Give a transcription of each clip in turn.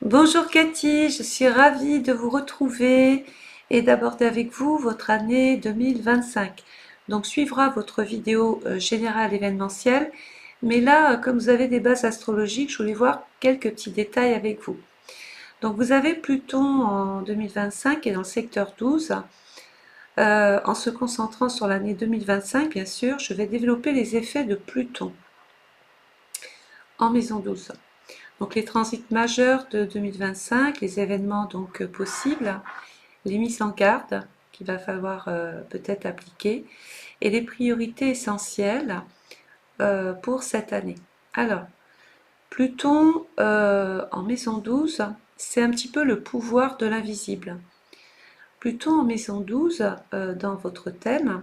Bonjour Cathy, je suis ravie de vous retrouver et d'aborder avec vous votre année 2025. Donc suivra votre vidéo générale événementielle, mais là, comme vous avez des bases astrologiques, je voulais voir quelques petits détails avec vous. Donc vous avez Pluton en 2025 et dans le secteur 12. En se concentrant sur l'année 2025, bien sûr, je vais développer les effets de Pluton en maison 12. Donc les transits majeurs de 2025, les événements donc possibles, les mises en garde qu'il va falloir peut-être appliquer et les priorités essentielles pour cette année. Alors, Pluton en maison 12, c'est un petit peu le pouvoir de l'invisible. Pluton en maison 12, dans votre thème,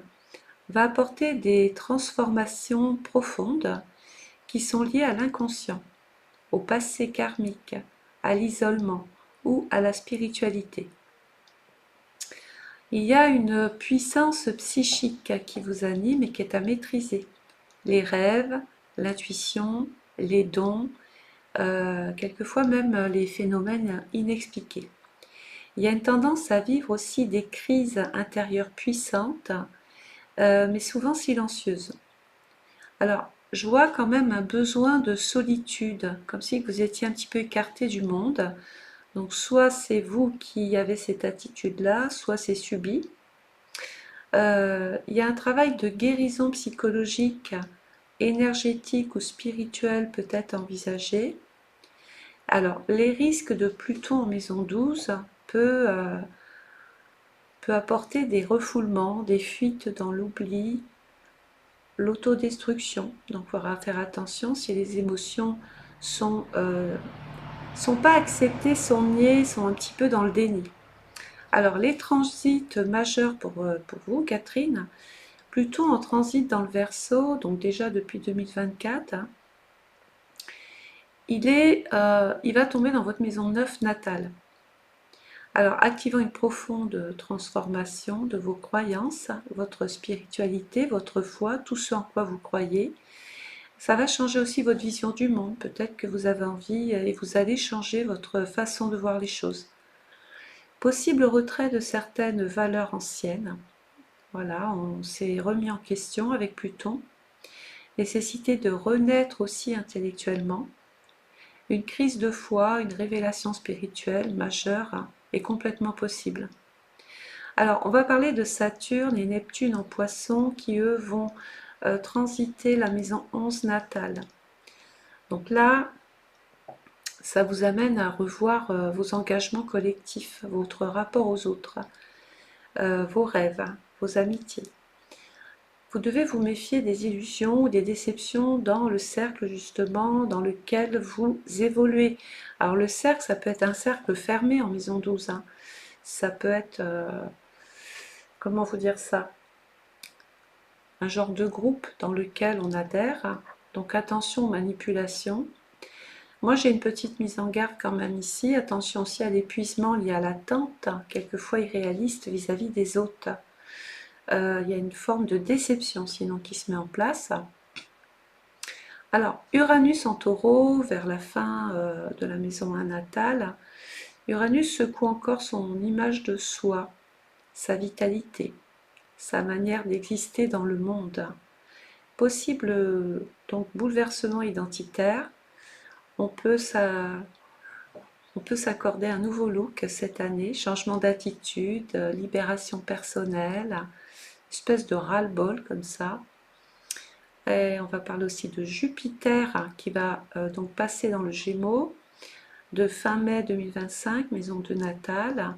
va apporter des transformations profondes qui sont liées à l'inconscient, au passé karmique, à l'isolement ou à la spiritualité. Il y a une puissance psychique qui vous anime et qui est à maîtriser. Les rêves, l'intuition, les dons, quelquefois même les phénomènes inexpliqués. Il y a une tendance à vivre aussi des crises intérieures puissantes, mais souvent silencieuses. Alors, je vois quand même un besoin de solitude, comme si vous étiez un petit peu écarté du monde. Donc, soit c'est vous qui avez cette attitude-là, soit c'est subi. Il y a un travail de guérison psychologique, énergétique ou spirituelle peut-être envisagé. Alors, les risques de Pluton en maison 12 peut apporter des refoulements, des fuites dans l'oubli, l'autodestruction. Donc, il faudra faire attention si les émotions sont pas acceptées, sont niées, sont un petit peu dans le déni. Alors, les transits majeurs pour vous, Catherine, Pluton en transit dans le Verseau, donc déjà depuis 2024, hein, il va tomber dans votre maison 9 natale. Alors, activant une profonde transformation de vos croyances, votre spiritualité, votre foi, tout ce en quoi vous croyez. Ça va changer aussi votre vision du monde. Peut-être que vous avez envie et vous allez changer votre façon de voir les choses. Possible retrait de certaines valeurs anciennes. Voilà, on s'est remis en question avec Pluton. Nécessité de renaître aussi intellectuellement. Une crise de foi, une révélation spirituelle majeure est complètement possible. Alors, on va parler de Saturne et Neptune en Poisson qui, eux, vont transiter la maison 11 natale. Donc là, ça vous amène à revoir vos engagements collectifs, votre rapport aux autres, vos rêves, vos amitiés. Vous devez vous méfier des illusions ou des déceptions dans le cercle justement dans lequel vous évoluez. Alors le cercle, ça peut être un cercle fermé en maison 12, hein. Ça peut être, comment vous dire ça, un genre de groupe dans lequel on adhère. Donc attention aux manipulations. Moi j'ai une petite mise en garde quand même ici. Attention aussi à l'épuisement lié à l'attente, quelquefois irréaliste vis-à-vis des autres. Il y a une forme de déception sinon qui se met en place. Alors, Uranus en taureau, vers la fin de la maison 1 natale, Uranus secoue encore son image de soi, sa vitalité, sa manière d'exister dans le monde. Possible donc bouleversement identitaire, on peut s'accorder un nouveau look cette année, changement d'attitude, libération personnelle, espèce de ras-le-bol comme ça. Et on va parler aussi de Jupiter qui va donc passer dans le Gémeaux de fin mai 2025, maison de natale.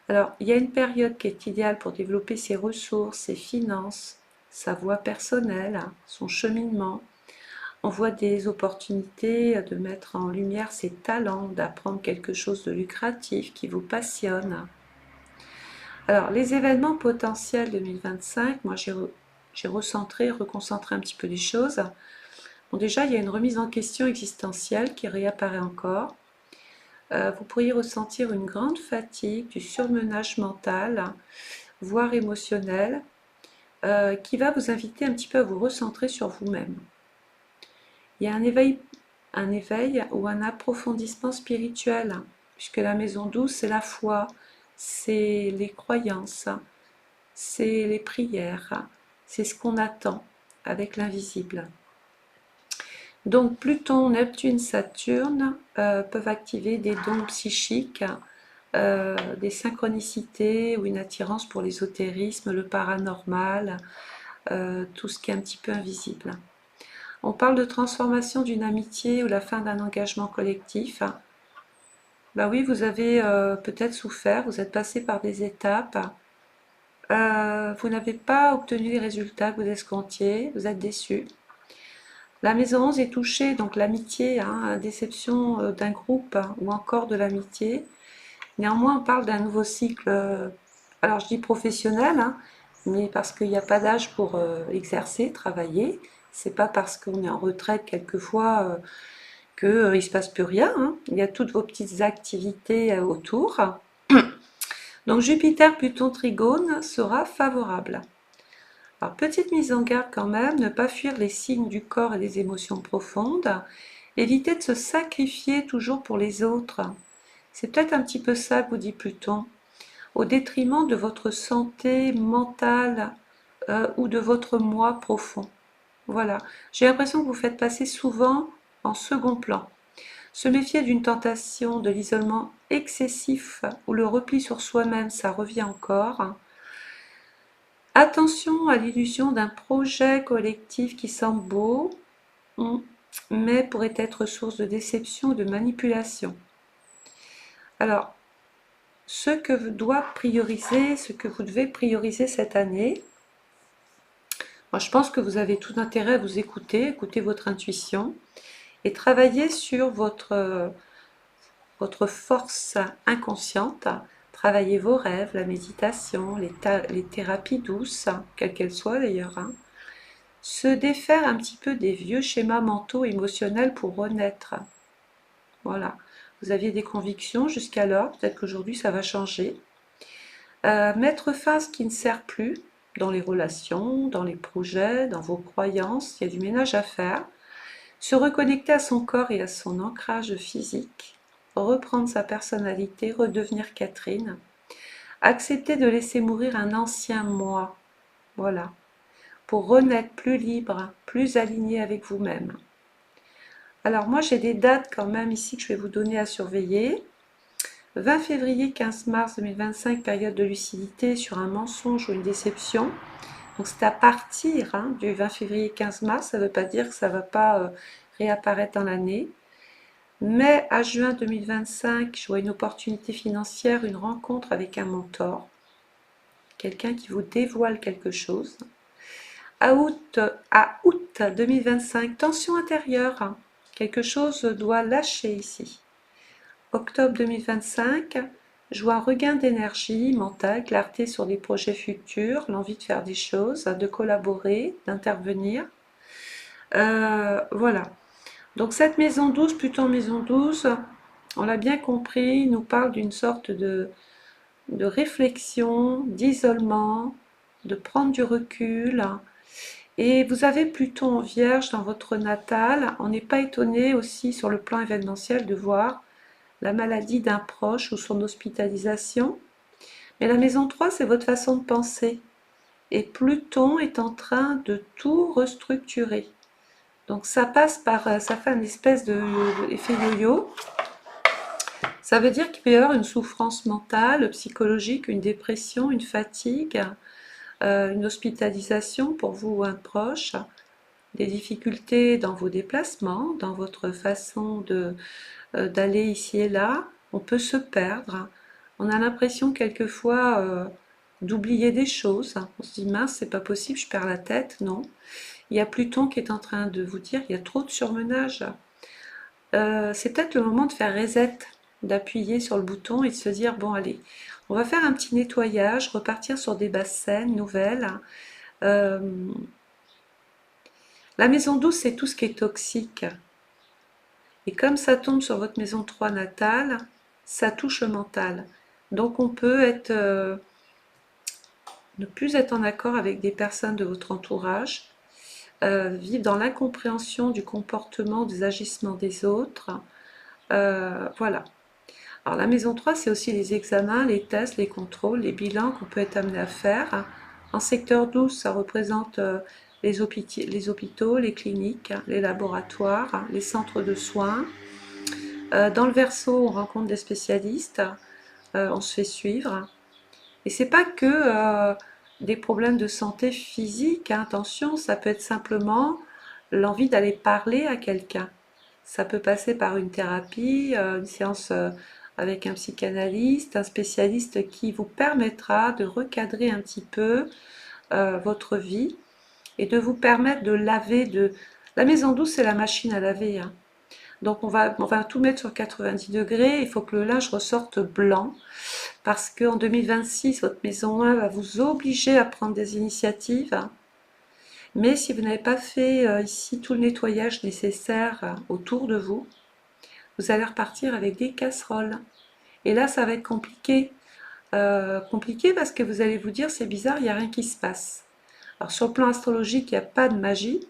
Alors, il y a une période qui est idéale pour développer ses ressources, ses finances, sa voie personnelle, son cheminement. On voit des opportunités de mettre en lumière ses talents, d'apprendre quelque chose de lucratif qui vous passionne. Alors, les événements potentiels 2025, moi j'ai recentré, reconcentré un petit peu les choses. Bon, déjà, il y a une remise en question existentielle qui réapparaît encore. Vous pourriez ressentir une grande fatigue, du surmenage mental, voire émotionnel, qui va vous inviter un petit peu à vous recentrer sur vous-même. Il y a un éveil un éveil ou un approfondissement spirituel, puisque la maison 12, c'est la foi, c'est les croyances, c'est les prières, c'est ce qu'on attend avec l'invisible. Donc Pluton, Neptune, Saturne peuvent activer des dons psychiques, des synchronicités ou une attirance pour l'ésotérisme, le paranormal, tout ce qui est un petit peu invisible. On parle de transformation d'une amitié ou la fin d'un engagement collectif. Bah oui, vous avez peut-être souffert, vous êtes passé par des étapes, vous n'avez pas obtenu les résultats que vous escomptiez, vous êtes déçu. La maison 11 est touchée, donc l'amitié, hein, déception d'un groupe ou encore de l'amitié. Néanmoins, on parle d'un nouveau cycle, alors je dis professionnel, hein, mais parce qu'il n'y a pas d'âge pour exercer, travailler. C'est pas parce qu'on est en retraite quelquefois qu'il ne se passe plus rien, hein. Il y a toutes vos petites activités autour. Donc Jupiter, Pluton, Trigone sera favorable. Alors petite mise en garde quand même, ne pas fuir les signes du corps et les émotions profondes. Éviter de se sacrifier toujours pour les autres. C'est peut-être un petit peu ça que vous dit Pluton, au détriment de votre santé mentale ou de votre moi profond. Voilà, j'ai l'impression que vous faites passer souvent en second plan. Se méfier d'une tentation de l'isolement excessif ou le repli sur soi-même, ça revient encore. Attention à l'illusion d'un projet collectif qui semble beau, mais pourrait être source de déception ou de manipulation. Alors, ce que vous devez prioriser cette année, moi je pense que vous avez tout intérêt à vous écouter votre intuition et travailler sur votre force inconsciente, travailler vos rêves, la méditation, les thérapies douces, quelles qu'elles soient d'ailleurs, hein. Se défaire un petit peu des vieux schémas mentaux émotionnels pour renaître. Voilà, vous aviez des convictions jusqu'alors, peut-être qu'aujourd'hui ça va changer. Mettre fin à ce qui ne sert plus dans les relations, dans les projets, dans vos croyances, il y a du ménage à faire. Se reconnecter à son corps et à son ancrage physique, reprendre sa personnalité, redevenir Catherine, accepter de laisser mourir un ancien moi, voilà, pour renaître plus libre, plus aligné avec vous-même. Alors moi j'ai des dates quand même ici que je vais vous donner à surveiller. 20 février, 15 mars 2025, période de lucidité sur un mensonge ou une déception. Donc c'est à partir du 20 février 15 mars, ça ne veut pas dire que ça ne va pas réapparaître dans l'année. Mai à juin 2025, je vois une opportunité financière, une rencontre avec un mentor, quelqu'un qui vous dévoile quelque chose. À août 2025, tension intérieure, quelque chose doit lâcher ici. Octobre 2025, je vois un regain d'énergie mentale, clarté sur des projets futurs, l'envie de faire des choses, de collaborer, d'intervenir. Voilà. Donc cette maison 12, Pluton maison 12, on l'a bien compris, nous parle d'une sorte de réflexion, d'isolement, de prendre du recul. Et vous avez Pluton en Vierge dans votre natal. On n'est pas étonné aussi sur le plan événementiel de voir la maladie d'un proche ou son hospitalisation. Mais la maison 3, c'est votre façon de penser. Et Pluton est en train de tout restructurer. Donc ça passe par, ça fait une espèce d'effet yo-yo. Ça veut dire qu'il peut y avoir une souffrance mentale, psychologique, une dépression, une fatigue, une hospitalisation pour vous ou un proche, des difficultés dans vos déplacements, dans votre façon d'aller ici et là. On peut se perdre. On a l'impression quelquefois d'oublier des choses. On se dit mince, c'est pas possible, je perds la tête. Non. Il y a Pluton qui est en train de vous dire il y a trop de surmenage. C'est peut-être le moment de faire reset, d'appuyer sur le bouton et de se dire bon allez, on va faire un petit nettoyage, repartir sur des bases saines, nouvelles. La maison 12, c'est tout ce qui est toxique. Et comme ça tombe sur votre maison 3 natale, ça touche le mental. Donc on peut ne plus être en accord avec des personnes de votre entourage, vivre dans l'incompréhension du comportement, des agissements des autres. Voilà. Alors la maison 3, c'est aussi les examens, les tests, les contrôles, les bilans qu'on peut être amené à faire. En secteur 12, ça représente les hôpitaux, les cliniques, les laboratoires, les centres de soins. Dans le verso, on rencontre des spécialistes, on se fait suivre. Et c'est pas que des problèmes de santé physique, hein, attention, ça peut être simplement l'envie d'aller parler à quelqu'un. Ça peut passer par une thérapie, une séance avec un psychanalyste, un spécialiste qui vous permettra de recadrer un petit peu votre vie et de vous permettre de laver de... La maison douce, c'est la machine à laver, hein. Donc on va tout mettre sur 90 degrés, il faut que le linge ressorte blanc parce qu'en 2026, votre maison 1 va vous obliger à prendre des initiatives. Mais si vous n'avez pas fait ici tout le nettoyage nécessaire autour de vous, vous allez repartir avec des casseroles. Et là, ça va être compliqué. Compliqué parce que vous allez vous dire, c'est bizarre, il n'y a rien qui se passe. Alors sur le plan astrologique, il n'y a pas de magie.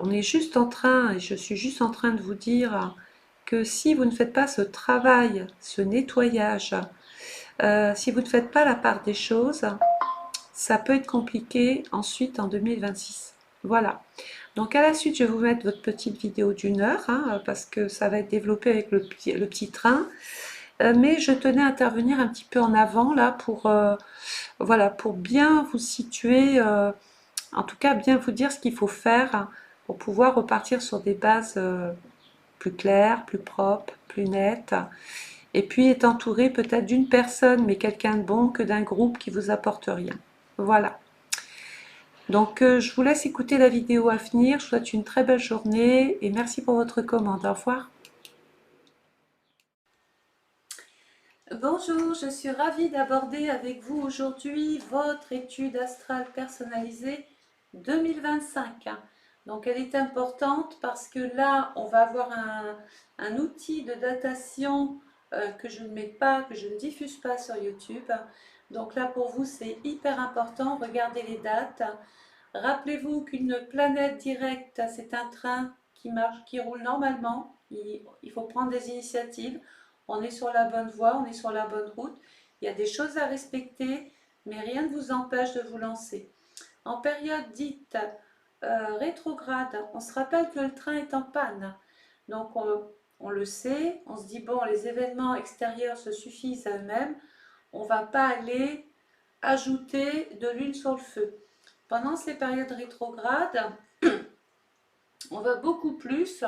On est juste en train, et je suis juste en train de vous dire que si vous ne faites pas ce travail, ce nettoyage, si vous ne faites pas la part des choses, ça peut être compliqué ensuite en 2026. Voilà. Donc à la suite, je vais vous mettre votre petite vidéo d'1 heure, hein, parce que ça va être développé avec le petit train. Mais je tenais à intervenir un petit peu en avant là voilà, pour bien vous situer, en tout cas bien vous dire ce qu'il faut faire pour pouvoir repartir sur des bases plus claires, plus propres, plus nettes. Et puis être entouré peut-être d'une personne, mais quelqu'un de bon, que d'un groupe qui vous apporte rien. Voilà. Donc je vous laisse écouter la vidéo à venir. Je vous souhaite une très belle journée et merci pour votre commande. Au revoir. Bonjour, je suis ravie d'aborder avec vous aujourd'hui votre étude astrale personnalisée 2025. Donc elle est importante parce que là, on va avoir un outil de datation que je ne mets pas, que je ne diffuse pas sur YouTube. Donc là, pour vous, c'est hyper important. Regardez les dates. Rappelez-vous qu'une planète directe, c'est un train qui marche, qui roule normalement. Il faut prendre des initiatives. On est sur la bonne voie, on est sur la bonne route. Il y a des choses à respecter, mais rien ne vous empêche de vous lancer. En période dite rétrograde, on se rappelle que le train est en panne. Donc on le sait, on se dit bon, les événements extérieurs se suffisent à eux-mêmes. On ne va pas aller ajouter de l'huile sur le feu. Pendant ces périodes rétrogrades, on va beaucoup plus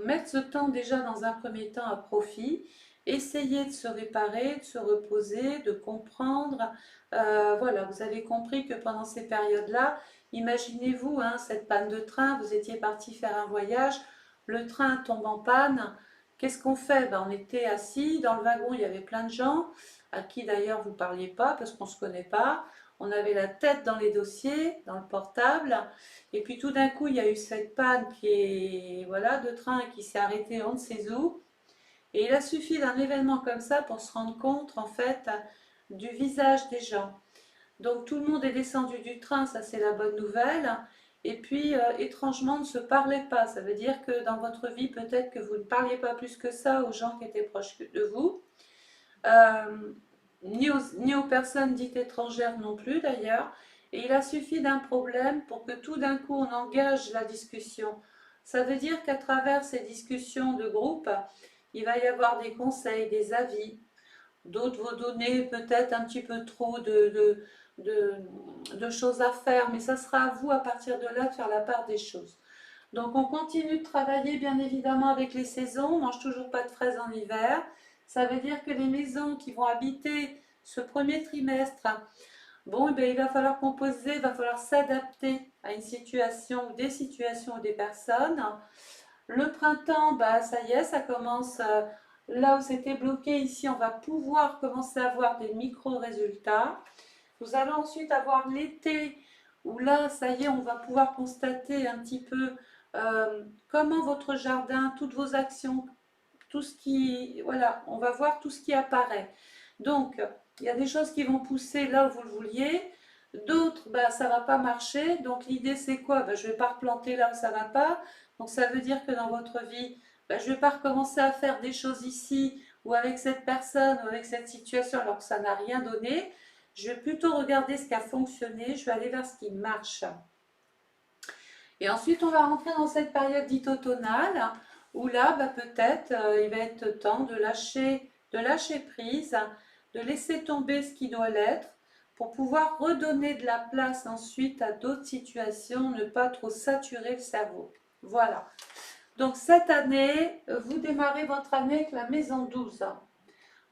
mettre ce temps déjà dans un premier temps à profit, essayer de se réparer, de se reposer, de comprendre. Voilà, vous avez compris que pendant ces périodes-là, imaginez-vous hein, cette panne de train, vous étiez parti faire un voyage, le train tombe en panne. Qu'est-ce qu'on fait? Ben, on était assis, dans le wagon il y avait plein de gens, à qui d'ailleurs vous ne parliez pas parce qu'on ne se connaît pas. On avait la tête dans les dossiers, dans le portable. Et puis tout d'un coup, il y a eu cette panne qui est, voilà, de train qui s'est arrêté on ne sait où. Et il a suffi d'un événement comme ça pour se rendre compte, en fait, du visage des gens. Donc tout le monde est descendu du train, ça c'est la bonne nouvelle. Et puis, étrangement, on ne se parlait pas. Ça veut dire que dans votre vie, peut-être que vous ne parliez pas plus que ça aux gens qui étaient proches de vous. Ni aux personnes dites étrangères non plus d'ailleurs. Et il a suffi d'un problème pour que tout d'un coup on engage la discussion. Ça veut dire qu'à travers ces discussions de groupe, il va y avoir des conseils, des avis. D'autres vont donner peut-être un petit peu trop de choses à faire, mais ça sera à vous à partir de là de faire la part des choses. Donc on continue de travailler bien évidemment avec les saisons, on ne mange toujours pas de fraises en hiver. Ça veut dire que les maisons qui vont habiter ce premier trimestre, bon, eh bien, il va falloir composer, il va falloir s'adapter à une situation ou des situations ou des personnes. Le printemps, bah, ça y est, ça commence. Là où c'était bloqué, ici, on va pouvoir commencer à avoir des micro-résultats. Nous allons ensuite avoir l'été, où là, ça y est, on va pouvoir constater un petit peu comment votre jardin, toutes vos actions, tout ce qui, voilà, on va voir tout ce qui apparaît. Donc, il y a des choses qui vont pousser là où vous le vouliez, D'autres, bah, ça va pas marcher. Donc l'idée c'est quoi? Bah, je vais pas replanter là où ça va pas. Donc ça veut dire que dans votre vie, bah, je vais pas recommencer à faire des choses ici ou avec cette personne ou avec cette situation alors que ça n'a rien donné. Je vais plutôt regarder ce qui a fonctionné. Je vais aller vers ce qui marche. Et ensuite, on va rentrer dans cette période dite automnale où là, bah, peut-être, il va être temps de lâcher prise, de laisser tomber ce qui doit l'être pour pouvoir redonner de la place ensuite à d'autres situations, ne pas trop saturer le cerveau. Voilà. Donc cette année, vous démarrez votre année avec la maison 12.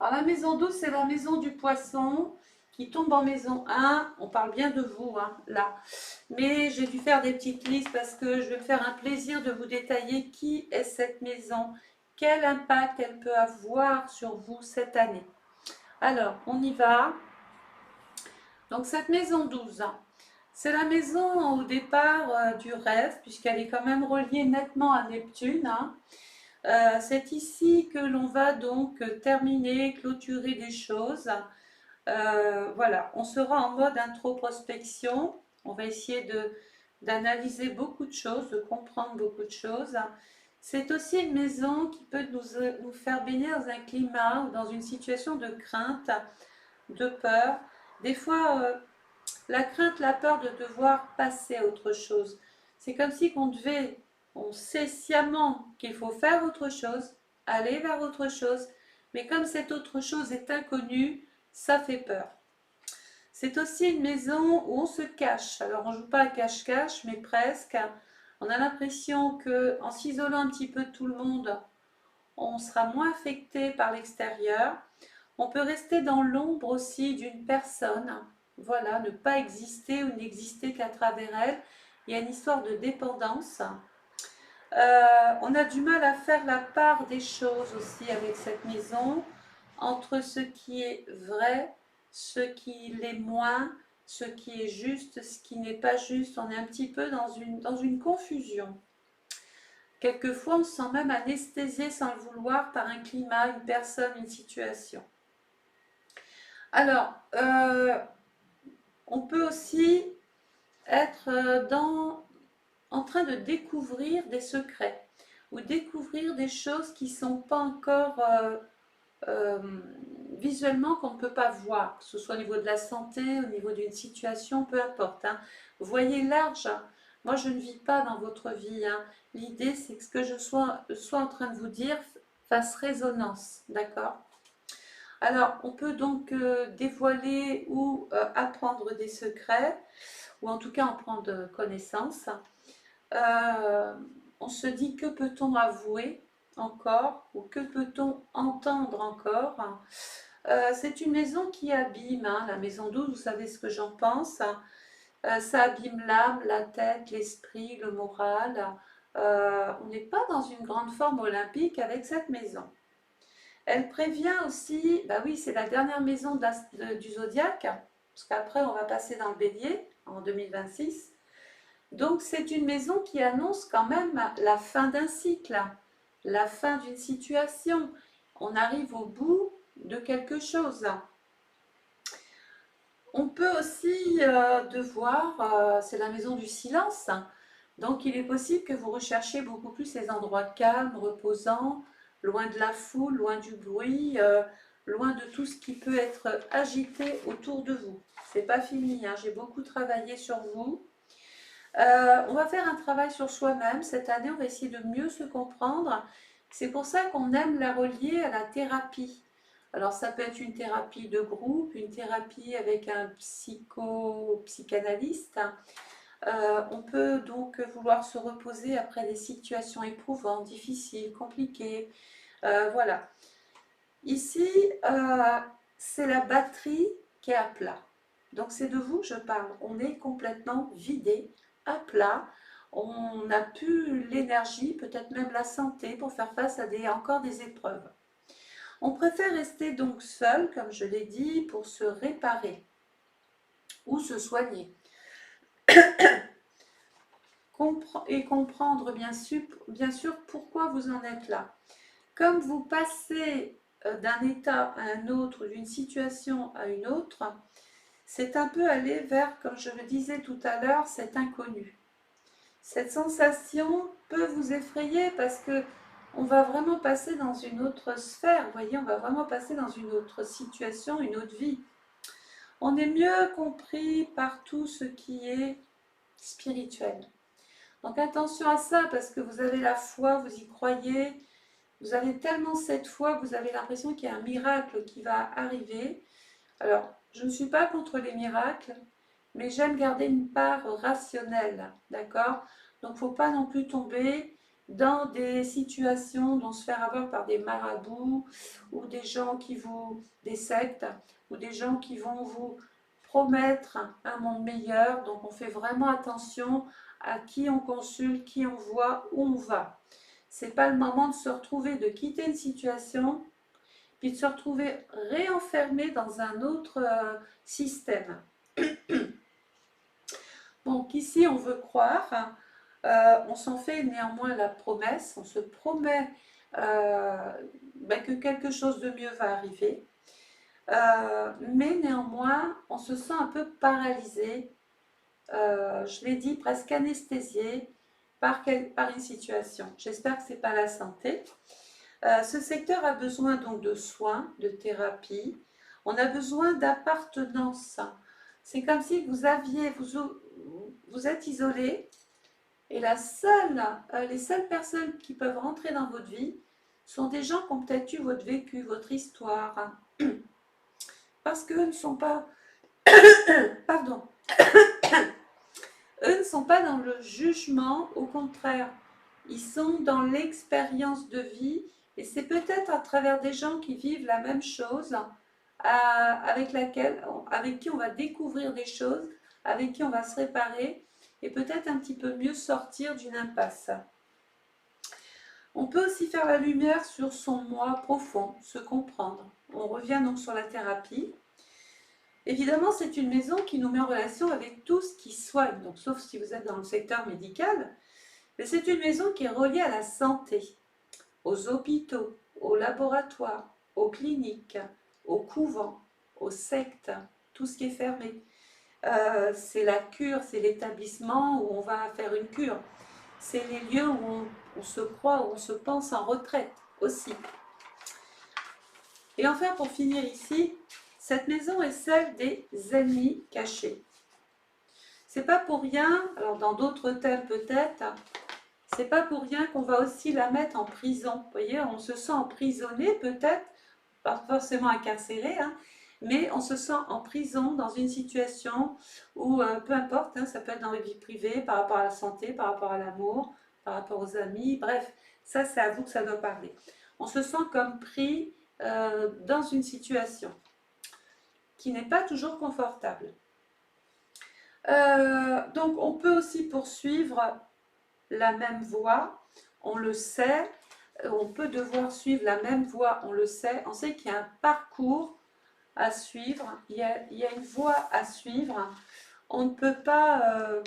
Alors la maison 12, c'est la maison du poisson qui tombe en maison 1. On parle bien de vous, hein, là. Mais j'ai dû faire des petites listes parce que je vais me faire un plaisir de vous détailler qui est cette maison, quel impact elle peut avoir sur vous cette année. Alors, on y va. Donc cette maison 12, c'est la maison au départ du rêve, puisqu'elle est quand même reliée nettement à Neptune, hein. C'est ici que l'on va donc terminer, clôturer des choses. Voilà, on sera en mode introspection. On va essayer d'analyser beaucoup de choses, de comprendre beaucoup de choses. C'est aussi une maison qui peut nous faire baigner dans un climat ou dans une situation de crainte, de peur. Des fois, la crainte, la peur de devoir passer à autre chose. C'est comme si on sait sciemment qu'il faut faire autre chose, aller vers autre chose, mais comme cette autre chose est inconnue, ça fait peur. C'est aussi une maison où on se cache. Alors on ne joue pas à cache-cache, mais presque. On a l'impression que en s'isolant un petit peu de tout le monde, on sera moins affecté par l'extérieur. On peut rester dans l'ombre aussi d'une personne. Voilà, ne pas exister ou n'exister qu'à travers elle. Il y a une histoire de dépendance. On a du mal à faire la part des choses aussi avec cette maison, entre ce qui est vrai, ce qui l'est moins, ce qui est juste, ce qui n'est pas juste. On est un petit peu dans une confusion. Quelquefois, on se sent même anesthésié sans le vouloir par un climat, une personne, une situation. Alors, on peut aussi être en train de découvrir des secrets ou découvrir des choses qui ne sont pas encore euh, visuellement qu'on ne peut pas voir, que ce soit au niveau de la santé, au niveau d'une situation, peu importe, hein. Vous voyez large, hein. Moi je ne vis pas dans votre vie, hein. L'idée c'est que ce que je sois en train de vous dire fasse résonance, d'accord? Alors on peut donc dévoiler ou apprendre des secrets, ou en tout cas en prendre connaissance. Euh, on se dit que peut-on avouer encore ou que peut-on entendre encore. C'est une maison qui abîme, hein, la maison 12, vous savez ce que j'en pense. Ça abîme l'âme, la tête, l'esprit, le moral. On n'est pas dans une grande forme olympique avec cette maison. Elle prévient aussi, bah oui, c'est la dernière maison du zodiaque, parce qu'après on va passer dans le bélier en 2026. Donc c'est une maison qui annonce quand même la fin d'un cycle, la fin d'une situation. On arrive au bout de quelque chose. On peut aussi devoir, c'est la maison du silence, donc il est possible que vous recherchiez beaucoup plus ces endroits calmes, reposants, loin de la foule, loin du bruit, loin de tout ce qui peut être agité autour de vous. C'est pas fini, hein, j'ai beaucoup travaillé sur vous. On va faire un travail sur soi-même. Cette année, on va essayer de mieux se comprendre. C'est pour ça qu'on aime la relier à la thérapie. Alors, ça peut être une thérapie de groupe, une thérapie avec un psychanalyste. On peut donc vouloir se reposer après des situations éprouvantes, difficiles, compliquées. Voilà. Ici, c'est la batterie qui est à plat. Donc, c'est de vous que je parle. On est complètement vidé, à plat. On n'a plus l'énergie, peut-être même la santé pour faire face à encore des épreuves. On préfère rester donc seul, comme je l'ai dit, pour se réparer ou se soigner. Et comprendre bien sûr pourquoi vous en êtes là. Comme vous passez d'un état à un autre, d'une situation à une autre, c'est un peu aller vers, comme je le disais tout à l'heure, cet inconnu. Cette sensation peut vous effrayer parce que on va vraiment passer dans une autre sphère, vous voyez, on va vraiment passer dans une autre situation, une autre vie. On est mieux compris par tout ce qui est spirituel. Donc attention à ça parce que vous avez la foi, vous y croyez, vous avez tellement cette foi que vous avez l'impression qu'il y a un miracle qui va arriver. Alors, je ne suis pas contre les miracles, mais j'aime garder une part rationnelle, d'accord? Donc, il ne faut pas non plus tomber dans des situations dont se faire avoir par des marabouts ou des gens des sectes, ou des gens qui vont vous promettre un monde meilleur. Donc, on fait vraiment attention à qui on consulte, qui on voit, où on va. C'est pas le moment de se retrouver, de quitter une situation puis de se retrouver réenfermé dans un autre système. Donc ici, on veut croire, on s'en fait néanmoins la promesse, on se promet que quelque chose de mieux va arriver, mais néanmoins, on se sent un peu paralysé, je l'ai dit, presque anesthésié par une situation. J'espère que ce n'est pas la santé. Ce secteur a besoin donc de soins, de thérapie. On a besoin d'appartenance. C'est comme si vous êtes isolé et les seules personnes qui peuvent rentrer dans votre vie sont des gens qui ont peut-être eu votre vécu, votre histoire. Parce qu'eux ne sont pas, pardon, eux ne sont pas dans le jugement, au contraire, ils sont dans l'expérience de vie. Et c'est peut-être à travers des gens qui vivent la même chose, avec qui on va découvrir des choses, avec qui on va se réparer et peut-être un petit peu mieux sortir d'une impasse. On peut aussi faire la lumière sur son moi profond, se comprendre. On revient donc sur la thérapie. Évidemment, c'est une maison qui nous met en relation avec tout ce qui soigne, donc sauf si vous êtes dans le secteur médical, mais c'est une maison qui est reliée à la santé, aux hôpitaux, aux laboratoires, aux cliniques, aux couvents, aux sectes, tout ce qui est fermé. C'est la cure, c'est l'établissement où on va faire une cure. C'est les lieux où on se croit, où on se pense en retraite aussi. Et enfin, pour finir ici, cette maison est celle des ennemis cachés. C'est pas pour rien, alors dans d'autres thèmes peut-être, c'est pas pour rien qu'on va aussi la mettre en prison. Vous voyez, on se sent emprisonné peut-être, pas forcément incarcéré, hein, mais on se sent en prison dans une situation où, peu importe, hein, ça peut être dans la vie privée, par rapport à la santé, par rapport à l'amour, par rapport aux amis, bref, ça c'est à vous que ça doit parler. On se sent comme pris dans une situation qui n'est pas toujours confortable. Donc on peut aussi poursuivre la même voie, on le sait, on peut devoir suivre la même voie, on le sait, on sait qu'il y a un parcours à suivre, il y a une voie à suivre, on ne peut pas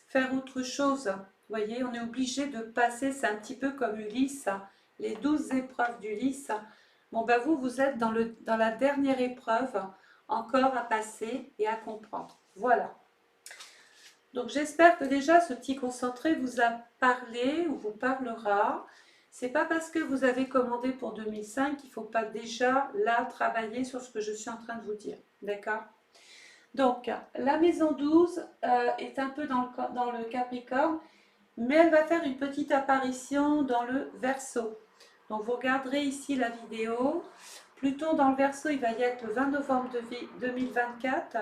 faire autre chose, vous voyez, on est obligé de passer, c'est un petit peu comme Ulysse, les 12 épreuves d'Ulysse. Bon ben vous êtes dans la dernière épreuve, encore à passer et à comprendre. Voilà. Donc j'espère que déjà ce petit concentré vous a parlé ou vous parlera. C'est pas parce que vous avez commandé pour 2005 qu'il ne faut pas déjà là travailler sur ce que je suis en train de vous dire. D'accord? Donc la maison 12 est un peu dans le Capricorne, mais elle va faire une petite apparition dans le Verseau. Donc vous regarderez ici la vidéo. Pluton dans le Verseau, il va y être le 20 novembre 2024.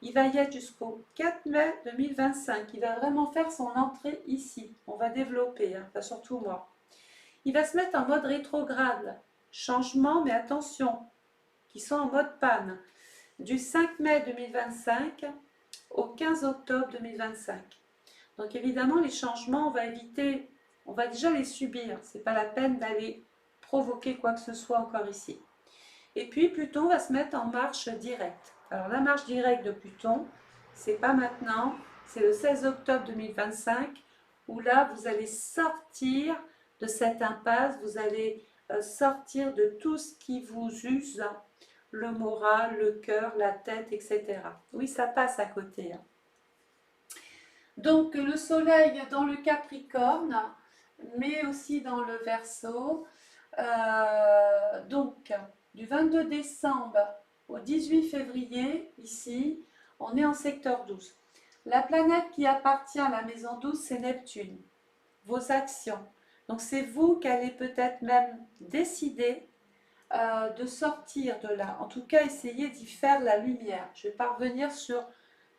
Il va y être jusqu'au 4 mai 2025. Il va vraiment faire son entrée ici. On va développer, hein, enfin, surtout moi. Il va se mettre en mode rétrograde. Changement, mais attention, qui sont en mode panne. Du 5 mai 2025 au 15 octobre 2025. Donc évidemment, les changements, on va déjà les subir. Ce n'est pas la peine d'aller provoquer quoi que ce soit encore ici. Et puis Pluton va se mettre en marche directe. Alors la marche directe de Pluton, c'est pas maintenant, c'est le 16 octobre 2025, où là vous allez sortir de cette impasse, vous allez sortir de tout ce qui vous use, le moral, le cœur, la tête, etc. Oui, ça passe à côté. Donc le soleil dans le Capricorne, mais aussi dans le Verseau. Donc du 22 décembre au 18 février, ici, on est en secteur 12. La planète qui appartient à la maison 12, c'est Neptune. Vos actions. Donc c'est vous qui allez peut-être même décider de sortir de là. En tout cas, essayez d'y faire la lumière. Je vais pas revenir sur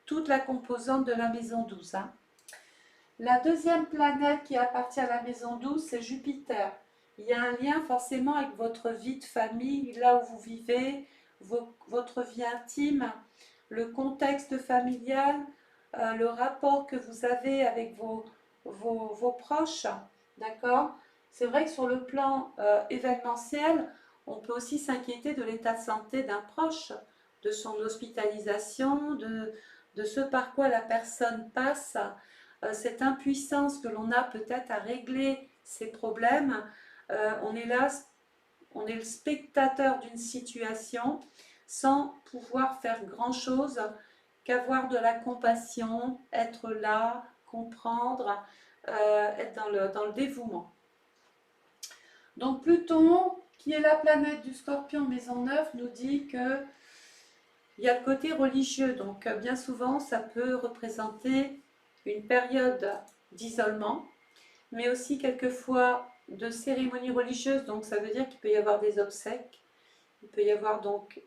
toute la composante de la maison 12. La deuxième planète qui appartient à la maison 12, c'est Jupiter. Il y a un lien forcément avec votre vie de famille, là où vous vivez, votre vie intime, le contexte familial, le rapport que vous avez avec vos proches. D'accord? C'est vrai que sur le plan événementiel, on peut aussi s'inquiéter de l'état de santé d'un proche, de son hospitalisation, de ce par quoi la personne passe, cette impuissance que l'on a peut-être à régler ses problèmes. On est là, on est le spectateur d'une situation sans pouvoir faire grand-chose qu'avoir de la compassion, être là, comprendre, être dans le dévouement. Donc Pluton, qui est la planète du Scorpion maison 9, nous dit que il y a le côté religieux. Donc bien souvent, ça peut représenter une période d'isolement, mais aussi quelquefois de cérémonies religieuses. Donc ça veut dire qu'il peut y avoir des obsèques, il peut y avoir donc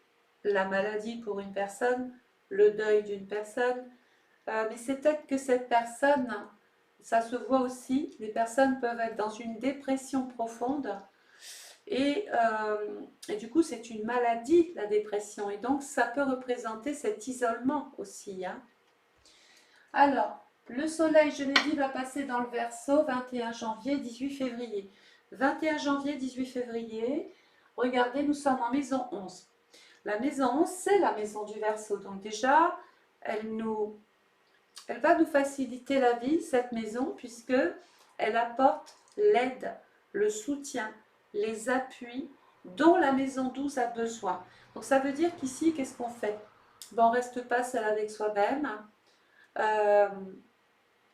la maladie pour une personne, le deuil d'une personne, mais c'est peut-être que cette personne, ça se voit aussi, les personnes peuvent être dans une dépression profonde et du coup c'est une maladie, la dépression, et donc ça peut représenter cet isolement aussi. Alors, le soleil, je l'ai dit, va passer dans le Verseau 21 janvier, 18 février. 21 janvier, 18 février, regardez, nous sommes en maison 11. La maison 11, c'est la maison du Verseau. Donc déjà, elle va nous faciliter la vie, cette maison, puisque elle apporte l'aide, le soutien, les appuis dont la maison 12 a besoin. Donc ça veut dire qu'ici, qu'est-ce qu'on fait? On ne reste pas seul avec soi-même.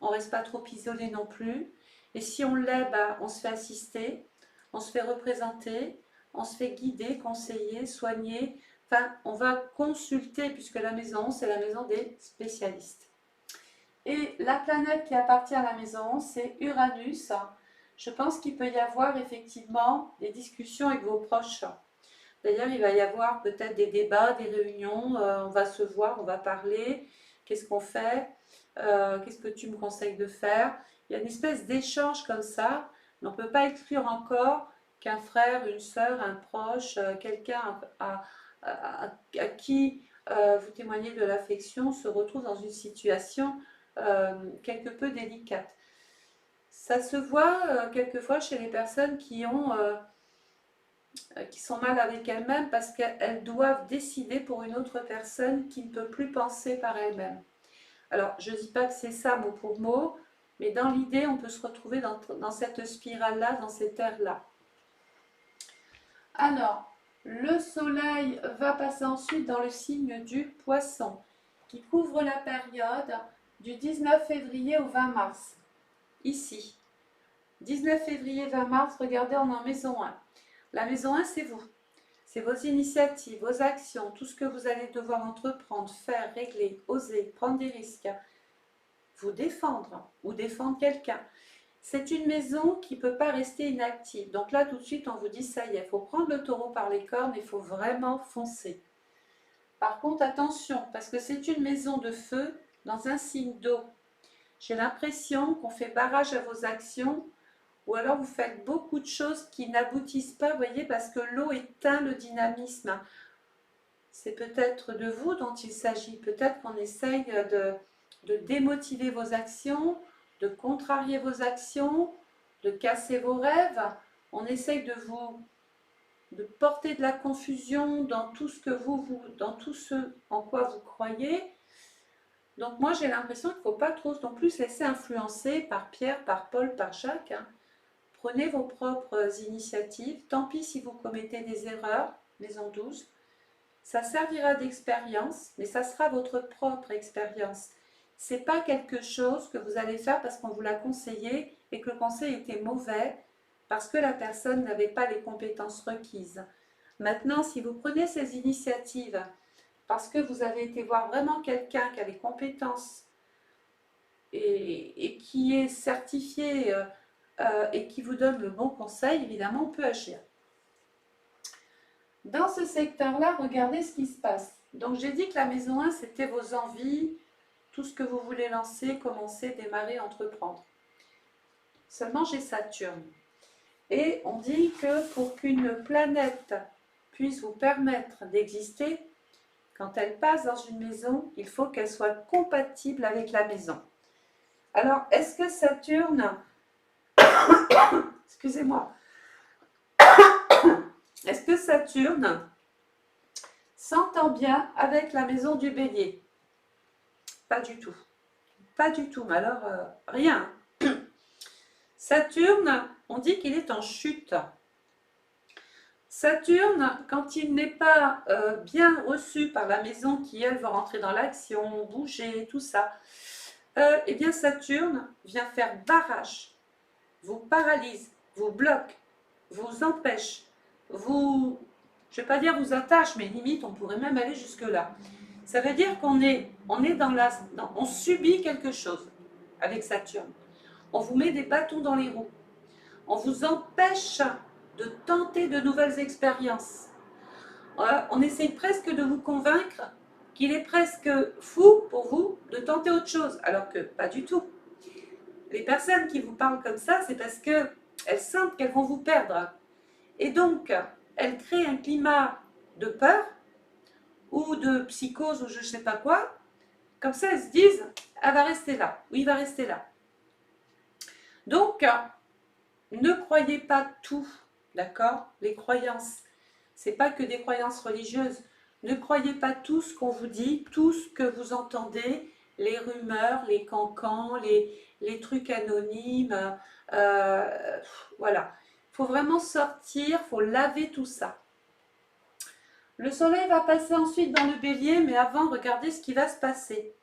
On ne reste pas trop isolé non plus. Et si on l'est, on se fait assister, on se fait représenter, on se fait guider, conseiller, soigner. Enfin, on va consulter, puisque la maison, c'est la maison des spécialistes. Et la planète qui appartient à la maison, c'est Uranus. Je pense qu'il peut y avoir effectivement des discussions avec vos proches. D'ailleurs, il va y avoir peut-être des débats, des réunions, on va se voir, on va parler, qu'est-ce qu'on fait, qu'est-ce que tu me conseilles de faire. Il y a une espèce d'échange comme ça, mais on ne peut pas exclure encore qu'un frère, une sœur, un proche, quelqu'un à qui vous témoignez de l'affection se retrouve dans une situation quelque peu délicate. Ça se voit quelquefois chez les personnes qui sont mal avec elles-mêmes parce qu'elles doivent décider pour une autre personne qui ne peut plus penser par elle-même. Alors, je ne dis pas que c'est ça mot pour mot, mais dans l'idée, on peut se retrouver dans cette spirale-là, dans cette ère-là. Alors, le soleil va passer ensuite dans le signe du Poisson, qui couvre la période du 19 février au 20 mars. Ici, 19 février, 20 mars, regardez, on est en maison 1. La maison 1, c'est vous. C'est vos initiatives, vos actions, tout ce que vous allez devoir entreprendre, faire, régler, oser, prendre des risques, vous défendre ou défendre quelqu'un. C'est une maison qui ne peut pas rester inactive. Donc là, tout de suite, on vous dit, ça y est, il faut prendre le taureau par les cornes, il faut vraiment foncer. Par contre, attention, parce que c'est une maison de feu dans un signe d'eau. J'ai l'impression qu'on fait barrage à vos actions, ou alors vous faites beaucoup de choses qui n'aboutissent pas, vous voyez, parce que l'eau éteint le dynamisme. C'est peut-être de vous dont il s'agit. Peut-être qu'on essaye de démotiver vos actions, de contrarier vos actions, de casser vos rêves. On essaye de porter de la confusion dans tout ce que dans tout ce en quoi vous croyez. Donc moi j'ai l'impression qu'il ne faut pas trop non plus se laisser influencer par Pierre, par Paul, par Jacques. Prenez vos propres initiatives. Tant pis si vous commettez des erreurs, maison 12. Ça servira d'expérience, mais ça sera votre propre expérience. Ce n'est pas quelque chose que vous allez faire parce qu'on vous l'a conseillé et que le conseil était mauvais parce que la personne n'avait pas les compétences requises. Maintenant, si vous prenez ces initiatives parce que vous avez été voir vraiment quelqu'un qui a les compétences et qui est certifié et qui vous donne le bon conseil, évidemment, on peut agir. Dans ce secteur-là, regardez ce qui se passe. Donc, j'ai dit que la maison 1, c'était vos envies, tout ce que vous voulez lancer, commencer, démarrer, entreprendre. Seulement, j'ai Saturne. Et on dit que pour qu'une planète puisse vous permettre d'exister, quand elle passe dans une maison, il faut qu'elle soit compatible avec la maison. Alors, est-ce que Saturne, excusez-moi, est-ce que Saturne s'entend bien avec la maison du Bélier? Pas du tout. Pas du tout, mais alors rien. Saturne, on dit qu'il est en chute. Saturne, quand il n'est pas bien reçu par la maison qui, elle, va rentrer dans l'action, bouger, tout ça, eh bien Saturne vient faire barrage, vous paralyse, vous bloque, vous empêche, vous, je ne vais pas dire vous attache, mais limite on pourrait même aller jusque-là. Ça veut dire qu'on est on subit quelque chose avec Saturne. On vous met des bâtons dans les roues. On vous empêche de tenter de nouvelles expériences. On essaye presque de vous convaincre qu'il est presque fou pour vous de tenter autre chose, alors que pas du tout. Les personnes qui vous parlent comme ça, c'est parce qu'elles sentent qu'elles vont vous perdre. Et donc, elles créent un climat de peur ou de psychose ou je ne sais pas quoi. Comme ça, elles se disent, elle va rester là, ou il va rester là. Donc, ne croyez pas tout, d'accord? Les croyances, c'est pas que des croyances religieuses. Ne croyez pas tout ce qu'on vous dit, tout ce que vous entendez, les rumeurs, les cancans, les trucs anonymes. Voilà. Il faut vraiment sortir, il faut laver tout ça. Le soleil va passer ensuite dans le bélier, mais avant, regardez ce qui va se passer.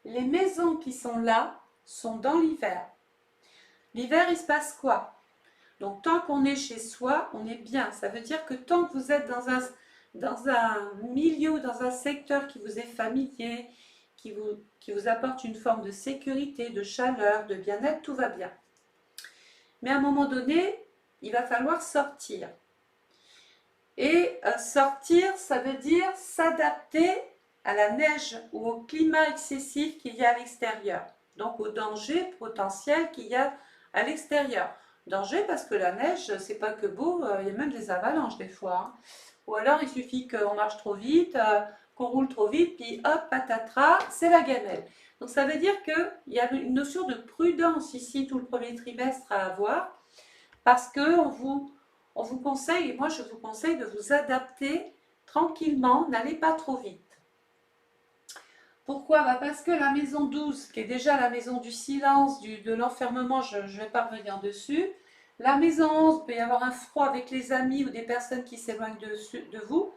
Les maisons qui sont là sont dans l'hiver. L'hiver, il se passe quoi? Donc, tant qu'on est chez soi, on est bien. Ça veut dire que tant que vous êtes dans un milieu, dans un secteur qui vous est familier, qui vous apporte une forme de sécurité, de chaleur, de bien-être, tout va bien. Mais à un moment donné, il va falloir sortir. Et sortir, ça veut dire s'adapter à la neige ou au climat excessif qu'il y a à l'extérieur. Donc, au danger potentiel qu'il y a à l'extérieur. Danger parce que la neige, c'est pas que beau, il y a même des avalanches des fois. Hein. Ou alors il suffit qu'on marche trop vite, qu'on roule trop vite, puis hop, patatras, c'est la gamelle. Donc ça veut dire qu'il y a une notion de prudence ici, tout le premier trimestre à avoir, parce qu'on vous conseille, et moi je vous conseille de vous adapter tranquillement, n'allez pas trop vite. Pourquoi? Parce que la maison 12, qui est déjà la maison du silence, de l'enfermement, je ne vais pas revenir dessus. La maison 11, il peut y avoir un froid avec les amis ou des personnes qui s'éloignent de vous.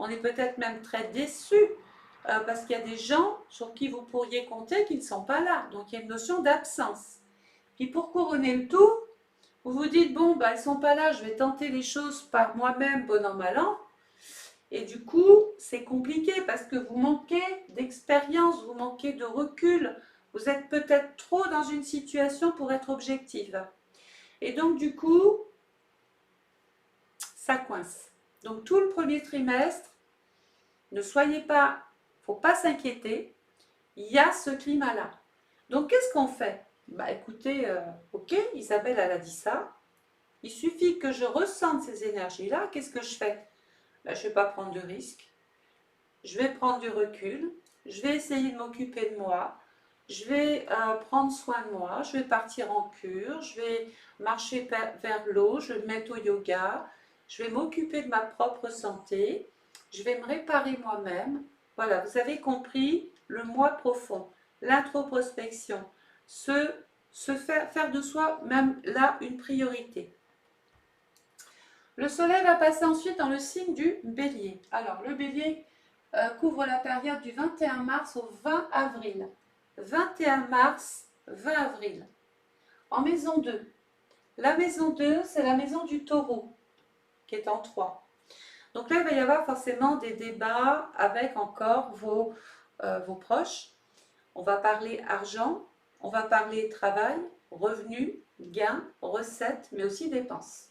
On est peut-être même très déçus parce qu'il y a des gens sur qui vous pourriez compter qui ne sont pas là. Donc il y a une notion d'absence. Puis pour couronner le tout, vous vous dites, bon, ils ne sont pas là, je vais tenter les choses par moi-même, bon an, mal an. Et du coup, c'est compliqué parce que vous manquez d'expérience, vous manquez de recul. Vous êtes peut-être trop dans une situation pour être objective. Et donc, du coup, ça coince. Donc, tout le premier trimestre, ne soyez pas, il ne faut pas s'inquiéter. Il y a ce climat-là. Donc, qu'est-ce qu'on fait? Écoutez, ok, Isabelle, elle a dit ça. Il suffit que je ressente ces énergies-là. Qu'est-ce que je fais? Je ne vais pas prendre de risques, je vais prendre du recul, je vais essayer de m'occuper de moi, je vais prendre soin de moi, je vais partir en cure, je vais marcher vers l'eau, je vais me mettre au yoga, je vais m'occuper de ma propre santé, je vais me réparer moi-même. Voilà, vous avez compris le moi profond, l'introspection, faire de soi même là une priorité. Le soleil va passer ensuite dans le signe du bélier. Alors, le bélier, couvre la période du 21 mars au 20 avril. 21 mars, 20 avril. En maison 2. La maison 2, c'est la maison du taureau, qui est en 3. Donc là, il va y avoir forcément des débats avec encore vos proches. On va parler argent, on va parler travail, revenus, gains, recettes, mais aussi dépenses.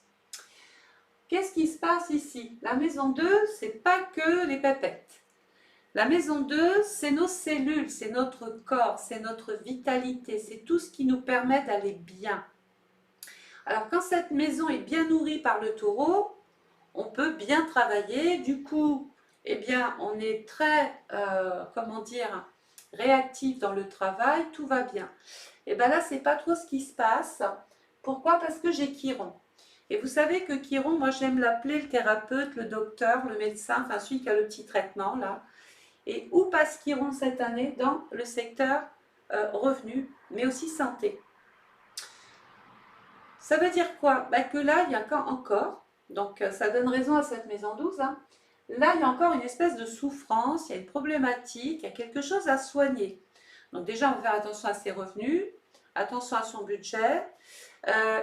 Qu'est-ce qui se passe ici? La maison 2, c'est pas que les pépettes. La maison 2, c'est nos cellules, c'est notre corps, c'est notre vitalité, c'est tout ce qui nous permet d'aller bien. Alors quand cette maison est bien nourrie par le taureau, on peut bien travailler. Du coup, eh bien, on est très, comment dire, réactif dans le travail, tout va bien. Et bien là, c'est pas trop ce qui se passe. Pourquoi? Parce que j'ai Chiron. Et vous savez que Chiron, moi j'aime l'appeler le thérapeute, le docteur, le médecin, enfin celui qui a le petit traitement là. Et où passe Chiron cette année? Dans le secteur revenu, mais aussi santé. Ça veut dire quoi? Ben que là, il y a encore, donc ça donne raison à cette maison 12, hein. Là, il y a encore une espèce de souffrance, il y a une problématique, il y a quelque chose à soigner. Donc déjà, on va faire attention à ses revenus, attention à son budget,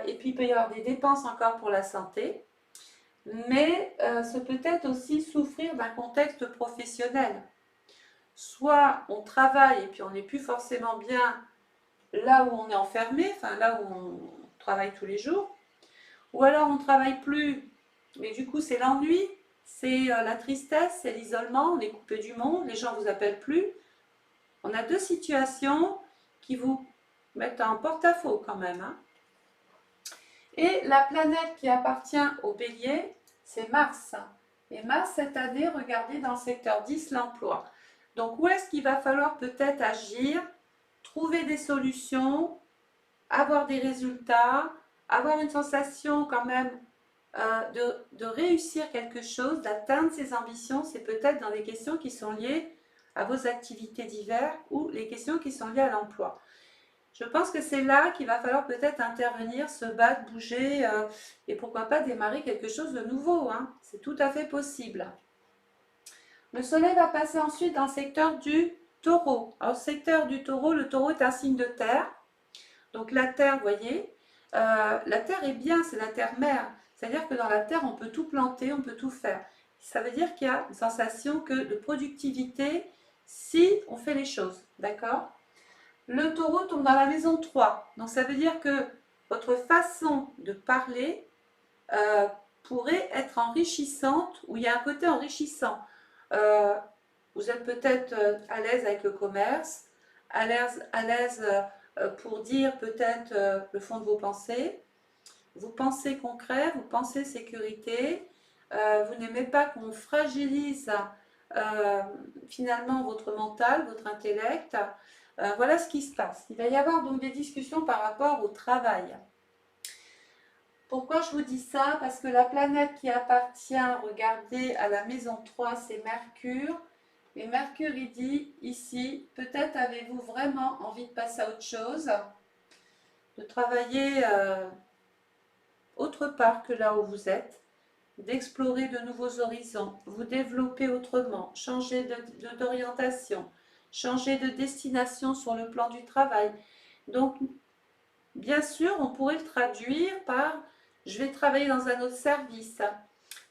et puis il peut y avoir des dépenses encore pour la santé, mais ça peut être aussi souffrir d'un contexte professionnel. Soit on travaille et puis on n'est plus forcément bien là où on est enfermé, enfin là où on travaille tous les jours, ou alors on ne travaille plus, mais du coup c'est l'ennui, c'est la tristesse, c'est l'isolement, on est coupé du monde, les gens ne vous appellent plus. On a deux situations qui vous mettent en porte-à-faux quand même, hein. Et la planète qui appartient au Bélier, c'est Mars. Et Mars, cette année, regardez dans le secteur 10, l'emploi. Donc, où est-ce qu'il va falloir peut-être agir, trouver des solutions, avoir des résultats, avoir une sensation quand même de réussir quelque chose, d'atteindre ses ambitions, c'est peut-être dans les questions qui sont liées à vos activités diverses ou les questions qui sont liées à l'emploi. Je pense que c'est là qu'il va falloir peut-être intervenir, se battre, bouger et pourquoi pas démarrer quelque chose de nouveau, hein. C'est tout à fait possible. Le soleil va passer ensuite dans le secteur du taureau. Alors, secteur du taureau, le taureau est un signe de terre. Donc la terre, vous voyez, la terre est bien, c'est la terre mère. C'est-à-dire que dans la terre, on peut tout planter, on peut tout faire. Ça veut dire qu'il y a une sensation de productivité si on fait les choses, d'accord? Le taureau tombe dans la maison 3. Donc ça veut dire que votre façon de parler pourrait être enrichissante, ou il y a un côté enrichissant. Vous êtes peut-être à l'aise avec le commerce, à l'aise pour dire peut-être le fond de vos pensées. Vous pensez concret, vous pensez sécurité, vous n'aimez pas qu'on fragilise finalement votre mental, votre intellect. Voilà ce qui se passe. Il va y avoir donc des discussions par rapport au travail. Pourquoi je vous dis ça? Parce que la planète qui appartient, regardez, à la maison 3, c'est Mercure. Et Mercure, il dit ici, peut-être avez-vous vraiment envie de passer à autre chose, de travailler autre part que là où vous êtes, d'explorer de nouveaux horizons, vous développer autrement, changer d'orientation, changer de destination sur le plan du travail. Donc, bien sûr, on pourrait le traduire par « je vais travailler dans un autre service,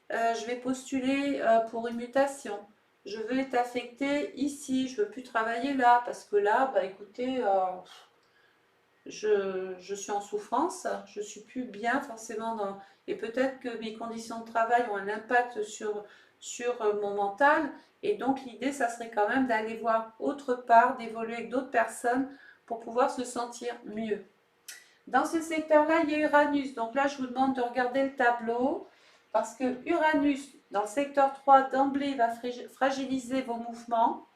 je vais postuler pour une mutation, je veux être affecté ici, je ne veux plus travailler là, parce que là, bah écoutez, je suis en souffrance, je ne suis plus bien forcément dans... Et peut-être que mes conditions de travail ont un impact sur mon mental, et donc l'idée, ça serait quand même d'aller voir autre part, d'évoluer avec d'autres personnes pour pouvoir se sentir mieux. Dans ce secteur-là, il y a Uranus. Donc là, je vous demande de regarder le tableau parce que Uranus, dans le secteur 3, d'emblée, va fragiliser vos mouvements,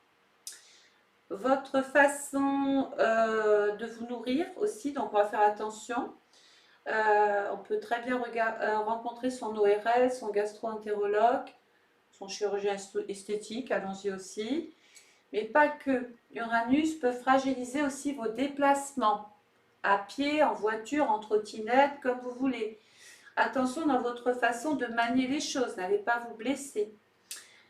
votre façon de vous nourrir aussi. Donc, on va faire attention. On peut très bien rencontrer son ORL, son gastro-entérologue, son chirurgien esthétique, allons-y aussi. Mais pas que. Uranus peut fragiliser aussi vos déplacements. À pied, en voiture, en trottinette, comme vous voulez. Attention dans votre façon de manier les choses, n'allez pas vous blesser.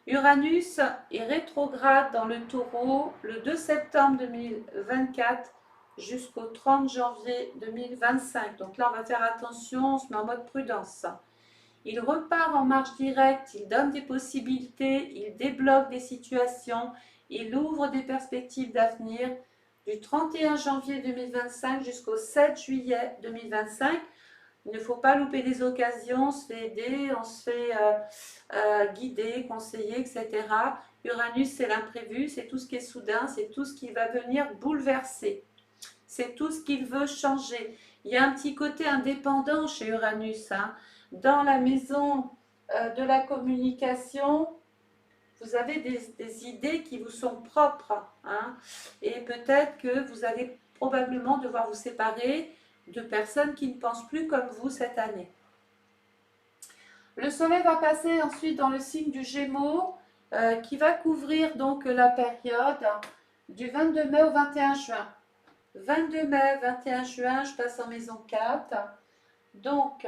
Uranus est rétrograde dans le Taureau le 2 septembre 2024 jusqu'au 30 janvier 2025. Donc là, on va faire attention, on se met en mode prudence. Il repart en marche directe, il donne des possibilités, il débloque des situations, il ouvre des perspectives d'avenir du 31 janvier 2025 jusqu'au 7 juillet 2025. Il ne faut pas louper des occasions, on se fait aider, on se fait guider, conseiller, etc. Uranus, c'est l'imprévu, c'est tout ce qui est soudain, c'est tout ce qui va venir bouleverser. C'est tout ce qu'il veut changer. Il y a un petit côté indépendant chez Uranus. Hein. Dans la maison de la communication, vous avez des idées qui vous sont propres. Hein. Et peut-être que vous allez probablement devoir vous séparer de personnes qui ne pensent plus comme vous cette année. Le soleil va passer ensuite dans le signe du Gémeaux qui va couvrir donc la période du 22 mai au 21 juin. 22 mai, 21 juin, je passe en maison 4. Donc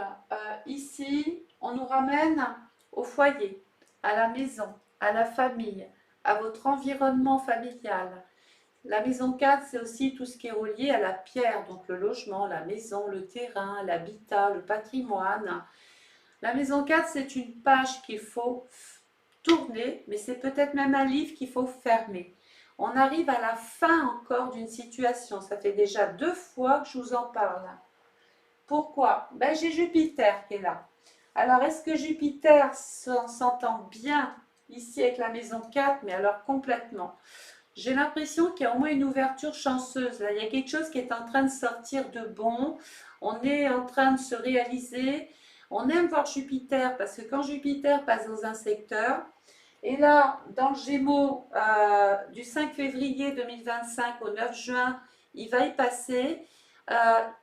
ici, on nous ramène au foyer, à la maison, à la famille, à votre environnement familial. La maison 4, c'est aussi tout ce qui est relié à la pierre, donc le logement, la maison, le terrain, l'habitat, le patrimoine. La maison 4, c'est une page qu'il faut tourner, mais c'est peut-être même un livre qu'il faut fermer. On arrive à la fin encore d'une situation. Ça fait déjà 2 fois que je vous en parle. Pourquoi? Ben, j'ai Jupiter qui est là. Alors, est-ce que Jupiter s'entend bien ici avec la maison 4? Mais alors complètement. J'ai l'impression qu'il y a au moins une ouverture chanceuse. Là, il y a quelque chose qui est en train de sortir de bon. On est en train de se réaliser. On aime voir Jupiter parce que quand Jupiter passe dans un secteur, et là, dans le Gémeaux, du 5 février 2025 au 9 juin, il va y passer.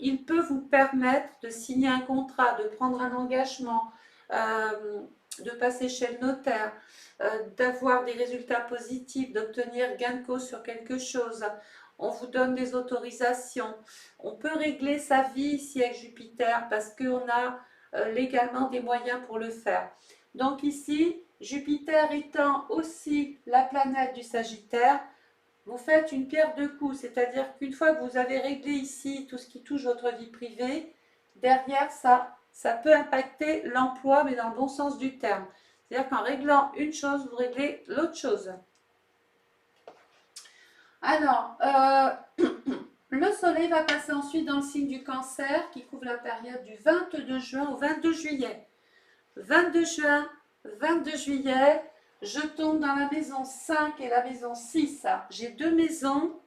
Il peut vous permettre de signer un contrat, de prendre un engagement, de passer chez le notaire, d'avoir des résultats positifs, d'obtenir gain de cause sur quelque chose. On vous donne des autorisations. On peut régler sa vie ici avec Jupiter parce qu'on a légalement des moyens pour le faire. Donc ici, Jupiter étant aussi la planète du Sagittaire, vous faites une pierre deux coups, c'est-à-dire qu'une fois que vous avez réglé ici tout ce qui touche votre vie privée, derrière ça peut impacter l'emploi, mais dans le bon sens du terme. C'est-à-dire qu'en réglant une chose, vous réglez l'autre chose. Alors, le soleil va passer ensuite dans le signe du Cancer, qui couvre la période du 22 juin au 22 juillet. 22 juin, 22 juillet, je tombe dans la maison 5 et la maison 6. J'ai 2 maisons,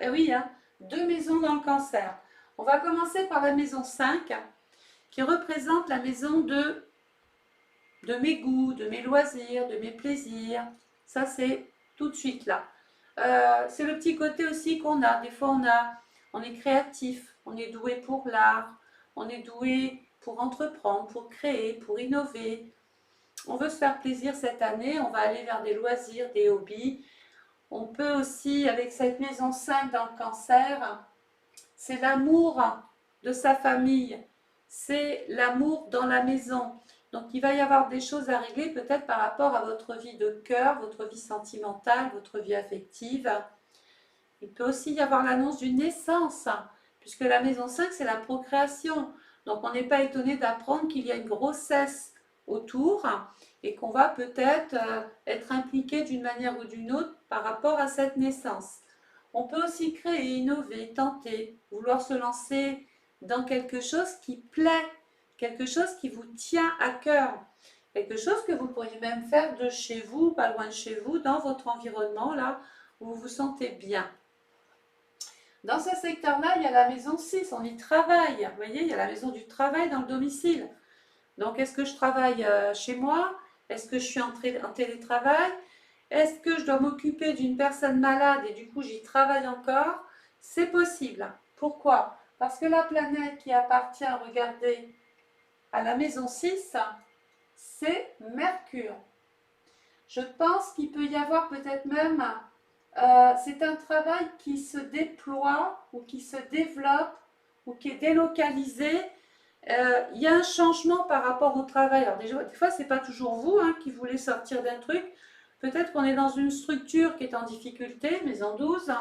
et oui, hein, 2 maisons dans le Cancer. On va commencer par la maison 5, qui représente la maison de mes goûts, de mes loisirs, de mes plaisirs. Ça, c'est tout de suite là. C'est le petit côté aussi qu'on a. Des fois, on est créatif, on est doué pour l'art, on est doué pour entreprendre, pour créer, pour innover. On veut se faire plaisir cette année, on va aller vers des loisirs, des hobbies. On peut aussi, avec cette maison 5 dans le Cancer, c'est l'amour de sa famille, c'est l'amour dans la maison. Donc il va y avoir des choses à régler peut-être par rapport à votre vie de cœur, votre vie sentimentale, votre vie affective. Il peut aussi y avoir l'annonce d'une naissance, puisque la maison 5 c'est la procréation. Donc on n'est pas étonné d'apprendre qu'il y a une grossesse autour et qu'on va peut-être être impliqué d'une manière ou d'une autre par rapport à cette naissance. On peut aussi créer, innover, tenter, vouloir se lancer dans quelque chose qui plaît, quelque chose qui vous tient à cœur, quelque chose que vous pourriez même faire de chez vous, pas loin de chez vous, dans votre environnement, là où vous vous sentez bien. Dans ce secteur-là, il y a la maison 6, on y travaille. Vous voyez, il y a la maison du travail dans le domicile. Donc, est-ce que je travaille chez moi? Est-ce que je suis en télétravail? Est-ce que je dois m'occuper d'une personne malade et du coup j'y travaille encore? C'est possible. Pourquoi? Parce que la planète qui appartient, regardez, à la maison 6, c'est Mercure. Je pense qu'il peut y avoir peut-être même, c'est un travail qui se déploie ou qui se développe ou qui est délocalisé. Il y a un changement par rapport au travail. Alors des fois, ce n'est pas toujours vous qui voulez sortir d'un truc. Peut-être qu'on est dans une structure qui est en difficulté, maison 12,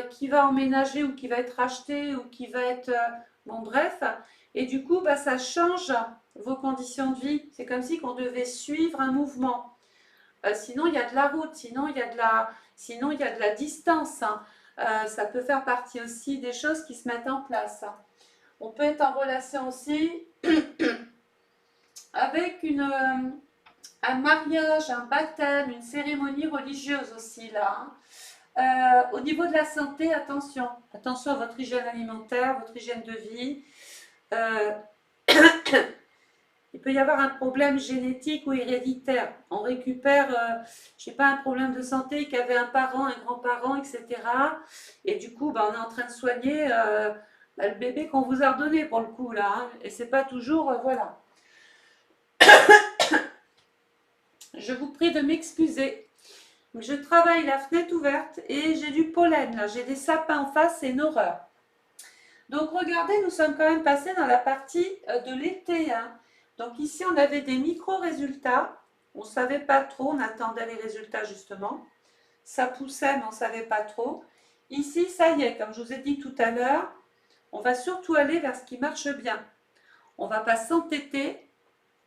qui va emménager ou qui va être rachetée ou qui va être... bon, bref. Et du coup, bah, ça change vos conditions de vie. C'est comme si on devait suivre un mouvement. Sinon, il y a de la route, sinon, il y a de la distance. Hein. Ça peut faire partie aussi des choses qui se mettent en place. Hein. On peut être en relation aussi avec un mariage, un baptême, une cérémonie religieuse aussi là. Hein. Au niveau de la santé, attention. Attention à votre hygiène alimentaire, votre hygiène de vie. Il peut y avoir un problème génétique ou héréditaire. On récupère, je sais pas, un problème de santé qu'avait un parent, un grand-parent, etc. Et du coup, bah, on est en train de soigner le bébé qu'on vous a redonné pour le coup là. Hein. Et c'est pas toujours, voilà. Je vous prie de m'excuser. Je travaille la fenêtre ouverte et j'ai du pollen là. J'ai des sapins en face, c'est une horreur. Donc regardez, nous sommes quand même passés dans la partie de l'été. Hein. Donc ici, on avait des micro-résultats. On ne savait pas trop, on attendait les résultats justement. Ça poussait, mais on ne savait pas trop. Ici, ça y est, comme je vous ai dit tout à l'heure, on va surtout aller vers ce qui marche bien. On ne va pas s'entêter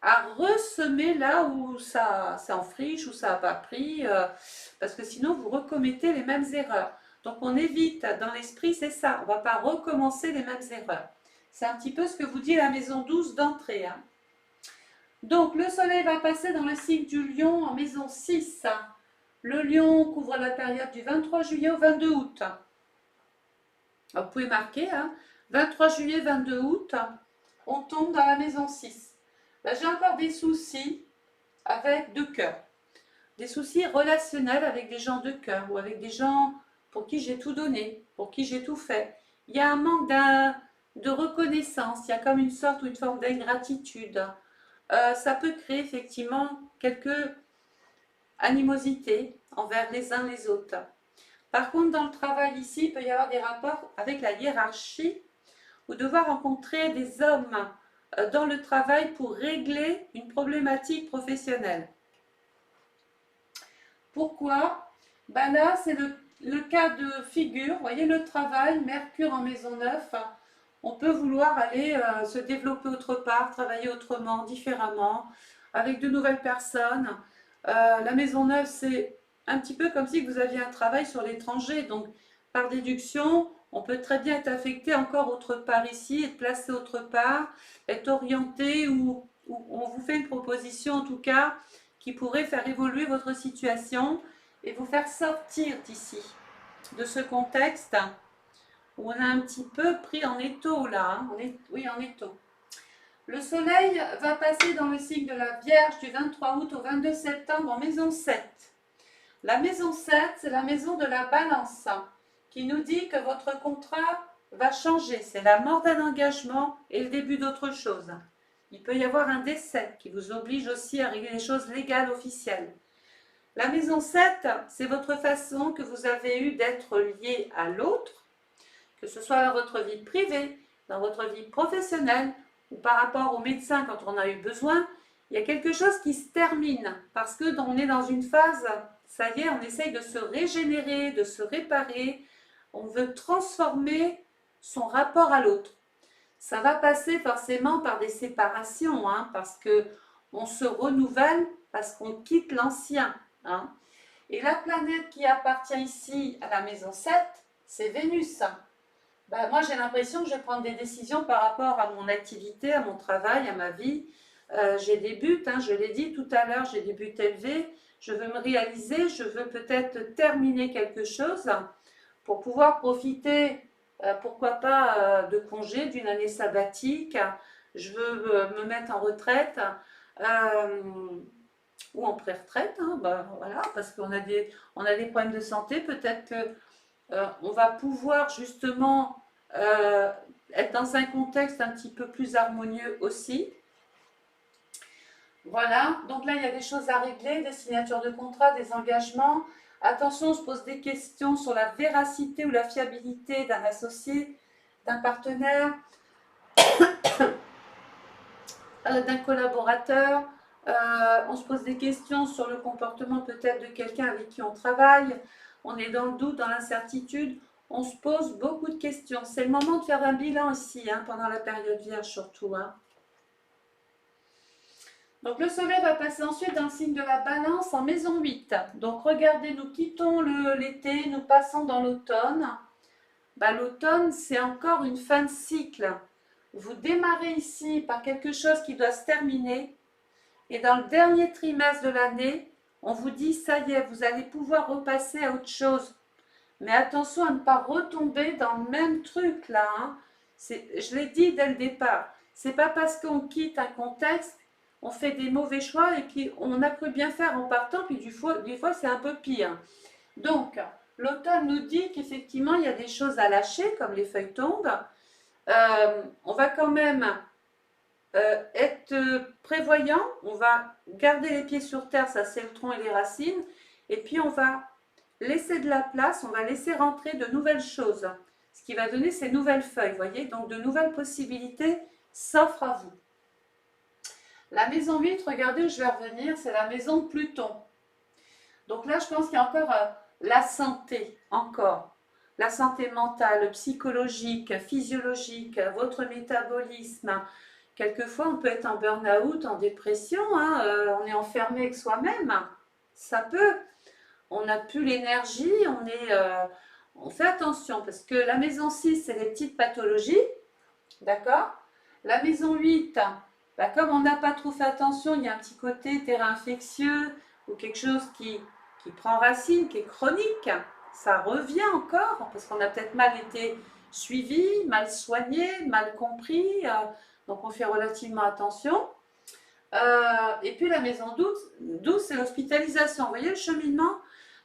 à ressemer là où ça en friche, où ça n'a pas pris, parce que sinon, vous recommettez les mêmes erreurs. Donc on évite, dans l'esprit, c'est ça. On ne va pas recommencer les mêmes erreurs. C'est un petit peu ce que vous dit la maison 12 d'entrée. Hein. Donc, le soleil va passer dans le signe du lion en maison 6. Le lion couvre la période du 23 juillet au 22 août. Alors, vous pouvez marquer, hein, 23 juillet, 22 août, on tombe dans la maison 6. Là, j'ai encore des soucis avec deux cœurs. Des soucis relationnels avec des gens de cœur ou avec des gens pour qui j'ai tout donné, pour qui j'ai tout fait. Il y a un manque de reconnaissance, il y a comme une sorte ou une forme d'ingratitude. Ça peut créer effectivement quelques animosités envers les uns les autres. Par contre, dans le travail ici, il peut y avoir des rapports avec la hiérarchie ou devoir rencontrer des hommes dans le travail pour régler une problématique professionnelle. Pourquoi? Ben là, c'est le cas de figure. Vous voyez le travail, Mercure en maison 9. On peut vouloir aller se développer autre part, travailler autrement, différemment, avec de nouvelles personnes. La maison 9, c'est un petit peu comme si vous aviez un travail sur l'étranger. Donc, par déduction, on peut très bien être affecté encore autre part ici, être placé autre part, être orienté ou on vous fait une proposition en tout cas qui pourrait faire évoluer votre situation et vous faire sortir d'ici, de ce contexte où on a un petit peu pris en étau là, hein. Oui, en étau. Le soleil va passer dans le signe de la Vierge du 23 août au 22 septembre en maison 7. La maison 7, c'est la maison de la balance qui nous dit que votre contrat va changer. C'est la mort d'un engagement et le début d'autre chose. Il peut y avoir un décès qui vous oblige aussi à régler les choses légales officielles. La maison 7, c'est votre façon que vous avez eue d'être lié à l'autre, que ce soit dans votre vie privée, dans votre vie professionnelle ou par rapport au médecin quand on a eu besoin. Il y a quelque chose qui se termine parce que on est dans une phase, ça y est, on essaye de se régénérer, de se réparer. On veut transformer son rapport à l'autre. Ça va passer forcément par des séparations, hein, parce qu'on se renouvelle, parce qu'on quitte l'ancien. Hein. Et la planète qui appartient ici à la maison 7, c'est Vénus. Ben, moi, j'ai l'impression que je vais prendre des décisions par rapport à mon activité, à mon travail, à ma vie. J'ai des buts, hein, je l'ai dit tout à l'heure, j'ai des buts élevés. Je veux me réaliser, je veux peut-être terminer quelque chose pour pouvoir profiter, pourquoi pas, de congé, d'une année sabbatique. Je veux me mettre en retraite ou en pré-retraite, hein, ben, voilà, parce qu'on a on a des problèmes de santé. Peut-être qu'on va pouvoir justement être dans un contexte un petit peu plus harmonieux aussi. Voilà, donc là il y a des choses à régler, des signatures de contrat, des engagements. Attention, on se pose des questions sur la véracité ou la fiabilité d'un associé, d'un partenaire, d'un collaborateur. On se pose des questions sur le comportement peut-être de quelqu'un avec qui on travaille. On est dans le doute, dans l'incertitude. On se pose beaucoup de questions. C'est le moment de faire un bilan ici, hein, pendant la période vierge surtout, hein. Donc le soleil va passer ensuite dans le signe de la balance en maison 8. Donc regardez, nous quittons l'été, nous passons dans l'automne. Bah, l'automne, c'est encore une fin de cycle. Vous démarrez ici par quelque chose qui doit se terminer. Et dans le dernier trimestre de l'année, on vous dit, ça y est, vous allez pouvoir repasser à autre chose. Mais attention à ne pas retomber dans le même truc là, hein. Je l'ai dit dès le départ. C'est pas parce qu'on quitte un contexte, on fait des mauvais choix et puis on a cru bien faire en partant, puis des fois c'est un peu pire. Donc, l'automne nous dit qu'effectivement il y a des choses à lâcher, comme les feuilles tombent. On va quand même être prévoyant, on va garder les pieds sur terre, ça c'est le tronc et les racines, et puis on va laisser de la place, on va laisser rentrer de nouvelles choses, ce qui va donner ces nouvelles feuilles, voyez, donc de nouvelles possibilités s'offrent à vous. La maison 8, regardez où je vais revenir, c'est la maison de Pluton. Donc là, je pense qu'il y a encore la santé, encore. La santé mentale, psychologique, physiologique, votre métabolisme. Quelquefois, on peut être en burn-out, en dépression, hein, on est enfermé avec soi-même. Ça peut. On n'a plus l'énergie, on fait attention parce que la maison 6, c'est les petites pathologies, d'accord? La maison 8, bah, comme on n'a pas trop fait attention, il y a un petit côté terrain infectieux ou quelque chose qui prend racine, qui est chronique. Ça revient encore parce qu'on a peut-être mal été suivi, mal soigné, mal compris. Donc on fait relativement attention. Et puis la maison 12, c'est l'hospitalisation. Vous voyez le cheminement?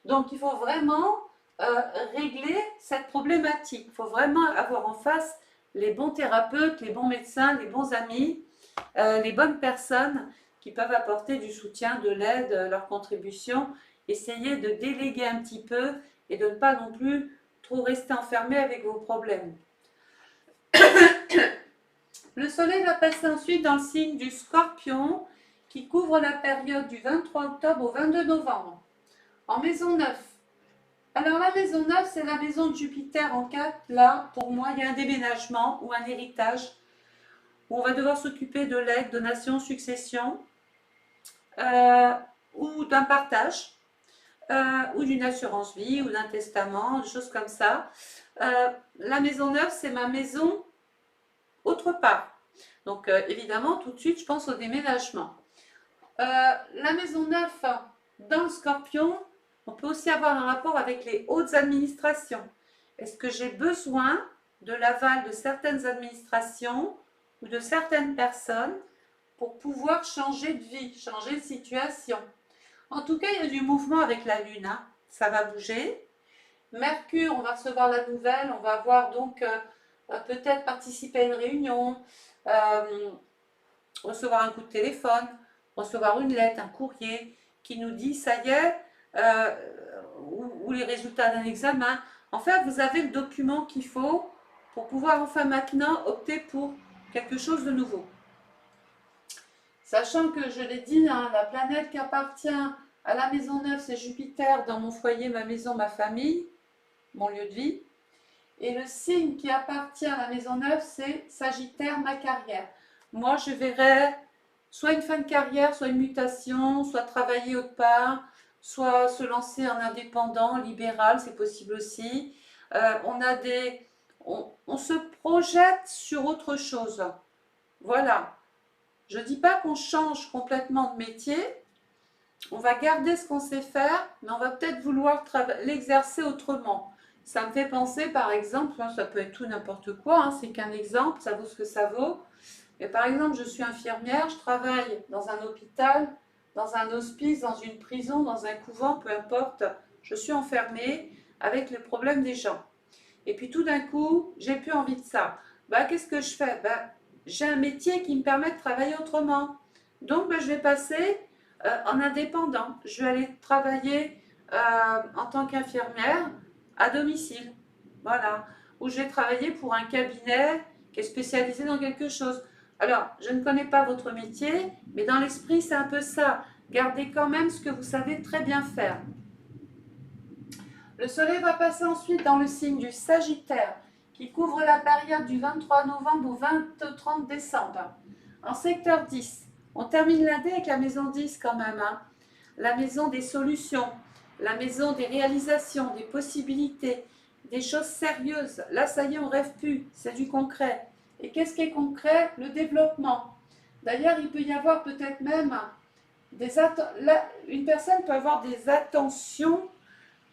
Donc il faut vraiment régler cette problématique. Il faut vraiment avoir en face les bons thérapeutes, les bons médecins, les bons amis, les bonnes personnes qui peuvent apporter du soutien, de l'aide, leur contribution. Essayez de déléguer un petit peu et de ne pas non plus trop rester enfermé avec vos problèmes. Le soleil va passer ensuite dans le signe du Scorpion qui couvre la période du 23 octobre au 22 novembre. En maison 9. Alors la maison 9, c'est la maison de Jupiter en 4. Là, pour moi, il y a un déménagement ou un héritage où on va devoir s'occuper de l'aide, donation, succession ou d'un partage ou d'une assurance vie ou d'un testament, des choses comme ça. La maison 9, c'est ma maison autre part. Donc évidemment, tout de suite, je pense au déménagement. La maison 9, dans le Scorpion, on peut aussi avoir un rapport avec les hautes administrations. Est-ce que j'ai besoin de l'aval de certaines administrations ou de certaines personnes pour pouvoir changer de vie, changer de situation? En tout cas, il y a du mouvement avec la Lune, hein. Ça va bouger. Mercure, on va recevoir la nouvelle, on va avoir donc peut-être participer à une réunion, recevoir un coup de téléphone, recevoir une lettre, un courrier qui nous dit ça y est, ou les résultats d'un examen. En fait, vous avez le document qu'il faut pour pouvoir enfin maintenant opter pour quelque chose de nouveau. Sachant que je l'ai dit, hein, la planète qui appartient à la maison 9, c'est Jupiter dans mon foyer, ma maison, ma famille, mon lieu de vie. Et le signe qui appartient à la maison 9, c'est Sagittaire, ma carrière. Moi, je verrais soit une fin de carrière, soit une mutation, soit travailler autre part, soit se lancer en indépendant, libéral, c'est possible aussi. On se projette sur autre chose. Voilà. Je ne dis pas qu'on change complètement de métier. On va garder ce qu'on sait faire, mais on va peut-être vouloir l'exercer autrement. Ça me fait penser, par exemple, ça peut être tout n'importe quoi, hein, c'est qu'un exemple, ça vaut ce que ça vaut. Mais par exemple, je suis infirmière, je travaille dans un hôpital, dans un hospice, dans une prison, dans un couvent, peu importe. Je suis enfermée avec les problèmes des gens. Et puis tout d'un coup, j'ai plus envie de ça. Bah, qu'est-ce que je fais? Bah, j'ai un métier qui me permet de travailler autrement. Donc, bah, je vais passer en indépendant. Je vais aller travailler en tant qu'infirmière à domicile. Voilà. Ou je vais travailler pour un cabinet qui est spécialisé dans quelque chose. Alors, je ne connais pas votre métier, mais dans l'esprit, c'est un peu ça. Gardez quand même ce que vous savez très bien faire. Le soleil va passer ensuite dans le signe du Sagittaire, qui couvre la période du 23 novembre au 30 décembre. En secteur 10, on termine l'année avec la maison 10 quand même, hein. La maison des solutions, la maison des réalisations, des possibilités, des choses sérieuses. Là, ça y est, on rêve plus, c'est du concret. Et qu'est-ce qui est concret? Le développement. D'ailleurs, il peut y avoir peut-être même une personne peut avoir des attentions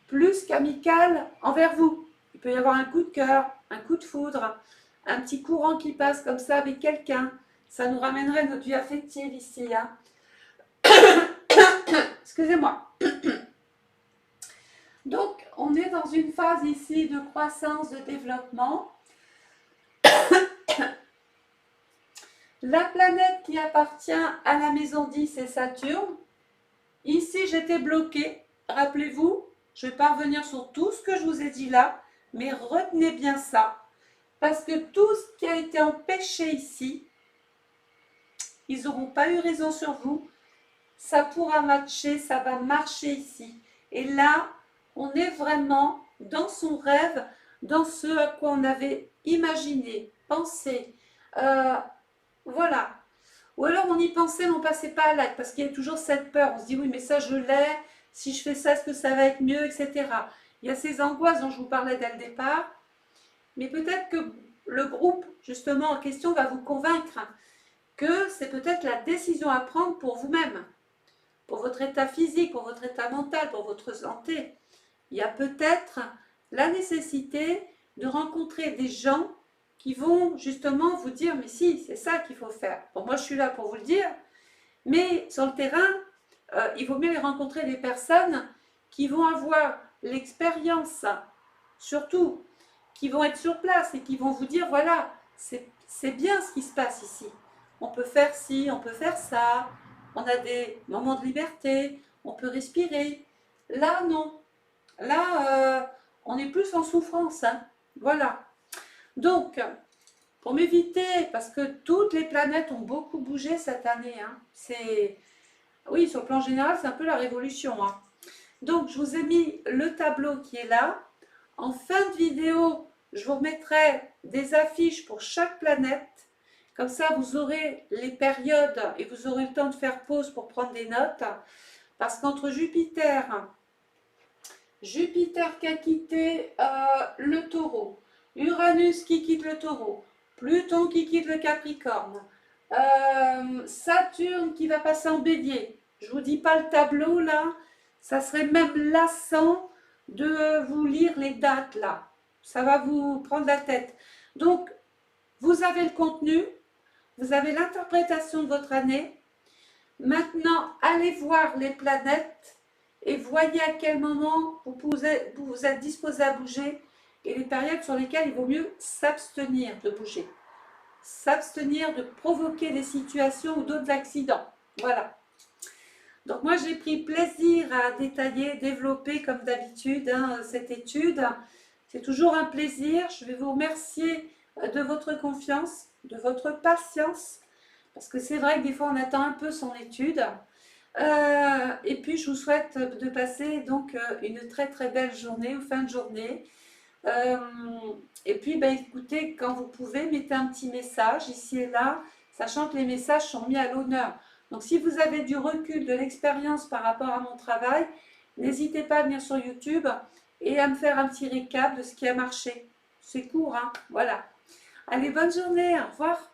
plus qu'amicales envers vous. Il peut y avoir un coup de cœur, un coup de foudre, un petit courant qui passe comme ça avec quelqu'un. Ça nous ramènerait notre vie affective ici, hein. Excusez-moi. Donc, on est dans une phase ici de croissance, de développement. La planète qui appartient à la maison 10 est Saturne. Ici, j'étais bloquée. Rappelez-vous, je ne vais pas revenir sur tout ce que je vous ai dit là, mais retenez bien ça. Parce que tout ce qui a été empêché ici, ils n'auront pas eu raison sur vous. Ça pourra matcher, ça va marcher ici. Et là, on est vraiment dans son rêve, dans ce à quoi on avait imaginé, pensé. Voilà. Ou alors on y pensait, mais on ne passait pas à l'acte, parce qu'il y a toujours cette peur. On se dit, oui, mais ça, je l'ai. Si je fais ça, est-ce que ça va être mieux, etc. Il y a ces angoisses dont je vous parlais dès le départ. Mais peut-être que le groupe, justement, en question, va vous convaincre que c'est peut-être la décision à prendre pour vous-même, pour votre état physique, pour votre état mental, pour votre santé. Il y a peut-être la nécessité de rencontrer des gens qui vont justement vous dire, mais si, c'est ça qu'il faut faire. Bon, moi, je suis là pour vous le dire, mais sur le terrain, il vaut mieux les rencontrer des personnes qui vont avoir l'expérience, surtout, qui vont être sur place et qui vont vous dire, voilà, c'est bien ce qui se passe ici. On peut faire ci, on peut faire ça, on a des moments de liberté, on peut respirer. Là, non. Là, on est plus en souffrance, hein. Voilà. Donc, pour m'éviter, parce que toutes les planètes ont beaucoup bougé cette année, hein. Oui, sur le plan général, c'est un peu la révolution, hein. Donc, je vous ai mis le tableau qui est là. En fin de vidéo, je vous remettrai des affiches pour chaque planète. Comme ça, vous aurez les périodes et vous aurez le temps de faire pause pour prendre des notes. Parce qu'entre Jupiter qui a quitté le Taureau, Uranus qui quitte le Taureau, Pluton qui quitte le Capricorne, Saturne qui va passer en Bélier. Je ne vous dis pas le tableau là, ça serait même lassant de vous lire les dates là. Ça va vous prendre la tête. Donc, vous avez le contenu, vous avez l'interprétation de votre année. Maintenant, allez voir les planètes et voyez à quel moment vous êtes disposé à bouger et les périodes sur lesquelles il vaut mieux s'abstenir de bouger. S'abstenir de provoquer des situations ou d'autres accidents. Voilà. Donc moi j'ai pris plaisir à détailler, développer comme d'habitude cette étude. C'est toujours un plaisir. Je vais vous remercier de votre confiance, de votre patience, parce que c'est vrai que des fois on attend un peu son étude. Et puis je vous souhaite de passer donc une très très belle journée ou fin de journée. Et puis écoutez, quand vous pouvez, mettez un petit message ici et là, sachant que les messages sont mis à l'honneur. Donc si vous avez du recul, de l'expérience par rapport à mon travail, n'hésitez pas à venir sur YouTube et à me faire un petit récap de ce qui a marché. C'est court, hein, voilà. Allez, bonne journée, au revoir.